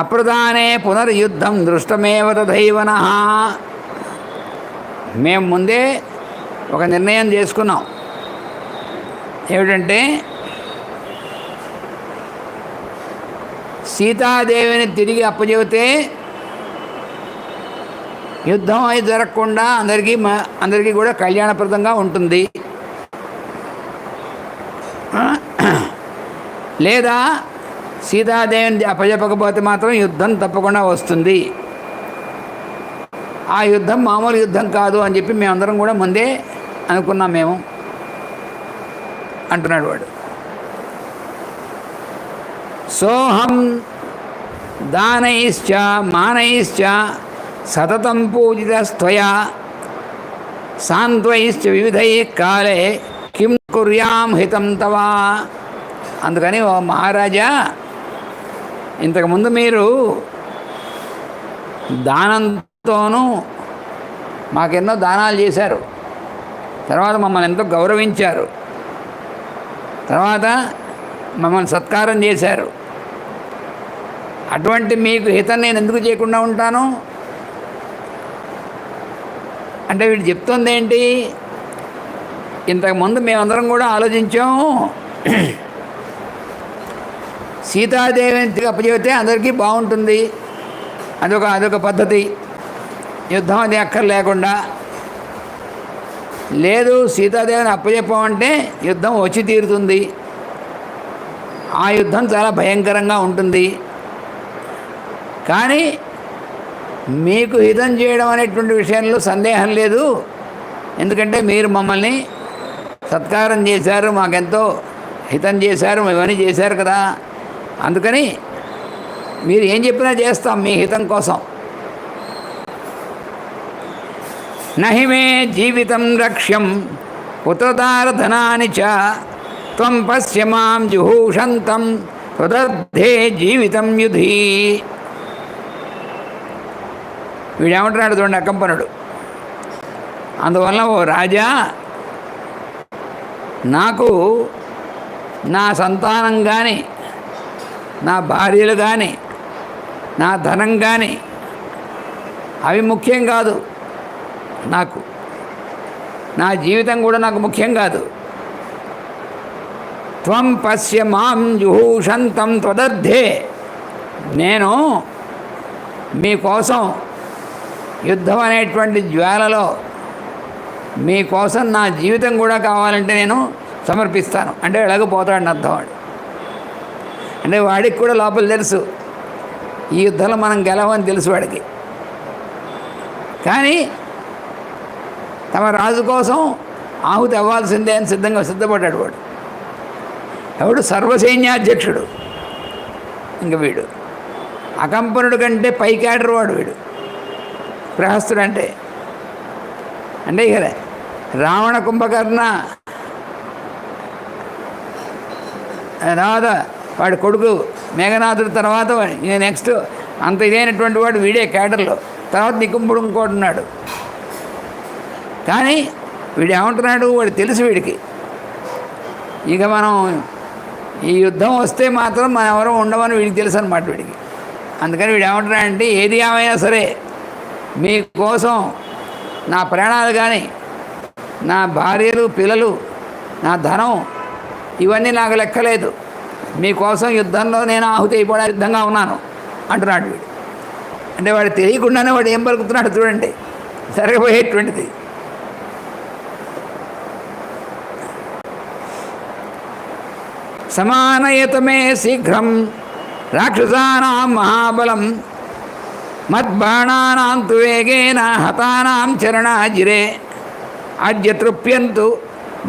అప్రధానే పునర్యుద్ధం దృష్టమేవ తథైవనః. మేము ముందే ఒక నిర్ణయం చేసుకున్నాం. ఏమిటంటే సీతాదేవిని తిరిగి అప్పచెబితే యుద్ధం అయి జరగకుండా అందరికీ కూడా కళ్యాణప్రదంగా ఉంటుంది. లేదా సీతాదేవిని అప్పచెప్పకపోతే మాత్రం యుద్ధం తప్పకుండా వస్తుంది. ఆ యుద్ధం మామూలు యుద్ధం కాదు అని చెప్పి మేమందరం కూడా ముందే అనుకున్నాం మేము అంటున్నాడు వాడు. సోహం దానైశ్చ మానైశ్చ సతతం పూజితస్త్వయా సాంత్వైశ్చ వివిధై కాలే కిం కుర్యాం హితం తవా. అందుకని ఓ మహారాజా, ఇంతకుముందు మీరు దానంతో మనస్సుతోనూ మాకెన్నో దానాలు చేశారు, తర్వాత మమ్మల్ని ఎంతో గౌరవించారు, తర్వాత మమ్మల్ని సత్కారం చేశారు. అటువంటి మీకు హితం నేను ఎందుకు చేయకుండా ఉంటాను అంటే వీడు చెప్తుంది ఏంటి, ఇంతకుముందు మేమందరం కూడా ఆలోచించాము, సీతాదేవిని అప్పచెబితే అందరికీ బాగుంటుంది, అదొక పద్ధతి, యుద్ధం అది అక్కర్లేకుండా. లేదు, సీతాదేవిని అప్పచెప్పామంటే యుద్ధం వచ్చి తీరుతుంది, ఆ యుద్ధం చాలా భయంకరంగా ఉంటుంది. కానీ మీకు హితం చేయడం అనేటువంటి విషయంలో సందేహం లేదు, ఎందుకంటే మీరు మమ్మల్ని సత్కారం చేశారు, మాకెంతో హితం చేశారు, ఇవన్నీ చేశారు కదా, అందుకని మీరు ఏం చెప్పినా చేస్తాం మీ హితం కోసం. నహి మే జీవితం రక్ష్యం పుత్రదారధనాని చ త్వం పశ్య మాం జుహూషంతం త్వదర్థే జీవితం యుధి. వీడేమంటున్నాడు చూడండి అకంపనుడు, అందువల్ల ఓ రాజా, నాకు నా సంతానం కానీ, నా భార్యలు కానీ, నా ధనం కానీ అవి ముఖ్యం కాదు, నాకు నా జీవితం కూడా నాకు ముఖ్యం కాదు. త్వం పశ్య మాం జుహూషంతం త్వదర్థే, నేను మీకోసం యుద్ధం అనేటువంటి జ్వాలలో మీకోసం నా జీవితం కూడా కావాలంటే నేను సమర్పిస్తాను అంటే వెళ్ళకపోతాడని అర్థం. వాడు అంటే వాడికి కూడా లోపల తెలుసు ఈ యుద్ధంలో మనం గెలవని తెలుసు వాడికి, కానీ తమ రాజు కోసం ఆహుతి అవ్వాల్సిందే అని సిద్ధపడ్డాడు వాడు. ఎవడు సర్వసైన్యాధ్యక్షుడు, ఇంక వీడు అకంపనుడు కంటే పై క్యాడర్ వాడు వీడు, ప్రహస్తుడు అంటే ఇక రావణ కుంభకర్ణ తర్వాత వాడి కొడుకు మేఘనాథుడు, తర్వాత నెక్స్ట్ అంత ఇదైనటువంటి వాడు వీడే క్యాడర్లో, తర్వాత నికుంభుడు ఇంకోటి ఉన్నాడు. కానీ వీడు ఏమంటున్నాడు, వాడు తెలుసు వీడికి ఇక మనం ఈ యుద్ధం వస్తే మాత్రం మనం ఎవరో ఉండమని వీడికి తెలుసు అనమాట వీడికి. అందుకని వీడు ఏమంటున్నాడంటే, ఏది ఏమైనా సరే మీకోసం నా ప్రాణాలు కానీ, నా భార్యలు పిల్లలు, నా ధనం ఇవన్నీ నాకు లెక్కలేదు, మీకోసం యుద్ధంలో నేను ఆహుతి అయిపోవడానికి సిద్ధంగా ఉన్నాను అంటున్నాడు వీడు. అంటే వాడు తెలియకుండానే వాడు ఏం పలుకుతున్నాడు చూడండి, జరగబోయేటువంటిది. సమానయతమే శీఘ్రం రాక్షసానాం మహాబలం మద్బాణానాం తు వేగేన హతానాం చరణాజిరే అద్య తృప్యంతు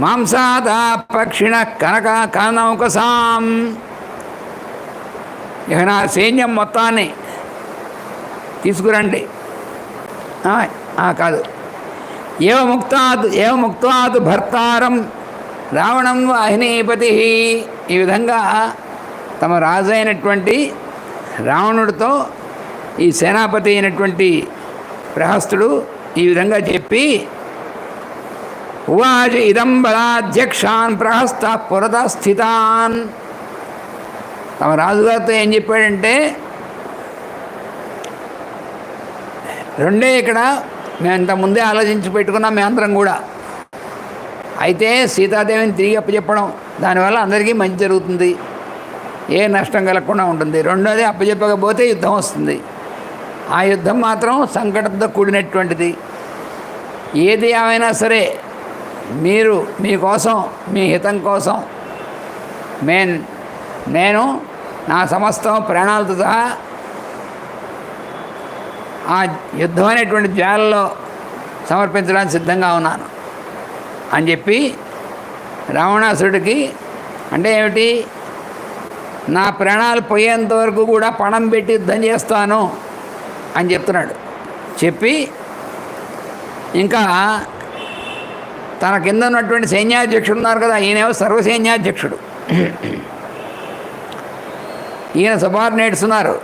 మాంసాదా పక్షిణ కనకనౌకసాం. ఇక నా సైన్యం మొత్తాన్ని తీసుకురండి. కాదు, ఏవ ముక్తాత్ భర్తారం రావణం వాహినీపతి. ఈ విధంగా తమ రాజు అయినటువంటి రావణుడితో ఈ సేనాపతి అయినటువంటి ప్రహస్తుడు ఈ విధంగా చెప్పి, ఉవాచ ఇదం బలాధ్యక్షాన్ ప్రహస్త పురత స్థితాన్. తమ రాజుగారితో ఏం చెప్పాడంటే, రెండే ఇక్కడ మేము ఇంతకుముందే ఆలోచించి పెట్టుకున్నాం మేమందరం కూడా. అయితే సీతాదేవిని తిరిగి అప్పచెప్పడం, దానివల్ల అందరికీ మంచి జరుగుతుంది, ఏ నష్టం కలగకుండా ఉంటుంది. రెండోది, అప్పచెప్పకపోతే యుద్ధం వస్తుంది, ఆ యుద్ధం మాత్రం సంకటంతో కూడినటువంటిది. ఏది ఏమైనా సరే మీరు మీకోసం, మీ హితం కోసం నేను నా సమస్తం ప్రాణాలతో సహా ఆ యుద్ధం అనేటువంటి జ్వాలలో సమర్పించడానికి సిద్ధంగా ఉన్నాను అని చెప్పి రావణాసురుడికి, అంటే ఏమిటి, నా ప్రాణాలు పోయేంత వరకు కూడా పణం పెట్టి యుద్ధం చేస్తాను అని చెప్తున్నాడు. చెప్పి ఇంకా తన కింద ఉన్నటువంటి సైన్యాధ్యక్షుడు ఉన్నారు కదా, ఈయనేమో సర్వసైన్యాధ్యక్షుడు, ఈయన సబార్డినేట్స్ ఉన్నారు,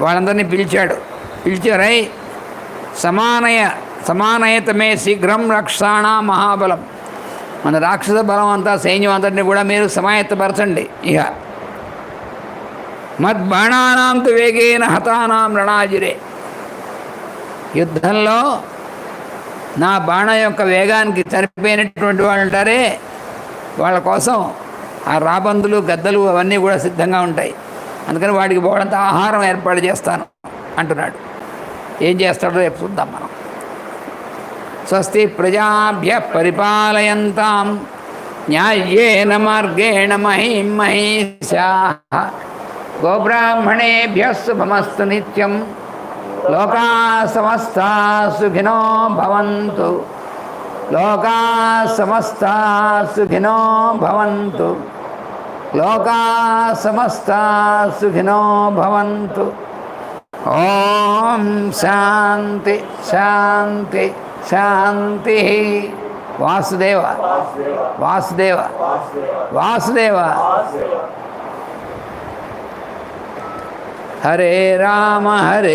వాళ్ళందరినీ పిలిచారు. పిలిచారై సమానయతమే శీఘ్రం రక్షాణ మహాబలం. మన రాక్షస బలం అంతా, సైన్యం అంతటిని కూడా మీరు సమాయత్తపరచండి. ఇక మద్బాణానాం తు వేగేన హతానాం రణాజిరే. యుద్ధంలో నా బాణం యొక్క వేగానికి చనిపోయినటువంటి వాళ్ళు ఉంటారే, వాళ్ళ కోసం ఆ రాబందులు, గద్దలు అవన్నీ కూడా సిద్ధంగా ఉంటాయి. అందుకని వాడికి పోవడంత ఆహారం ఏర్పాటు చేస్తాను అంటున్నాడు. ఏం చేస్తాడో రేపు చూద్దాం మనం. స్వస్తి ప్రజాభ్య పరిపాలయంతాం న్యాయేన మార్గేణ మహీం మహీషాః గోబ్రాహ్మణేభ్యः శుభమస్తు నిత్యం. లోకాః సమస్తాః సుఖినో భవంతు. లోకాః సమస్తాః సుఖినో భవంతు. లోకాః సమస్తాః సుఖినో భవంతు. ఓం శాంతి శాంతి శాంతి. వాసుదేవ వాసుదేవ వాసుదేవ. హరే రామ హరే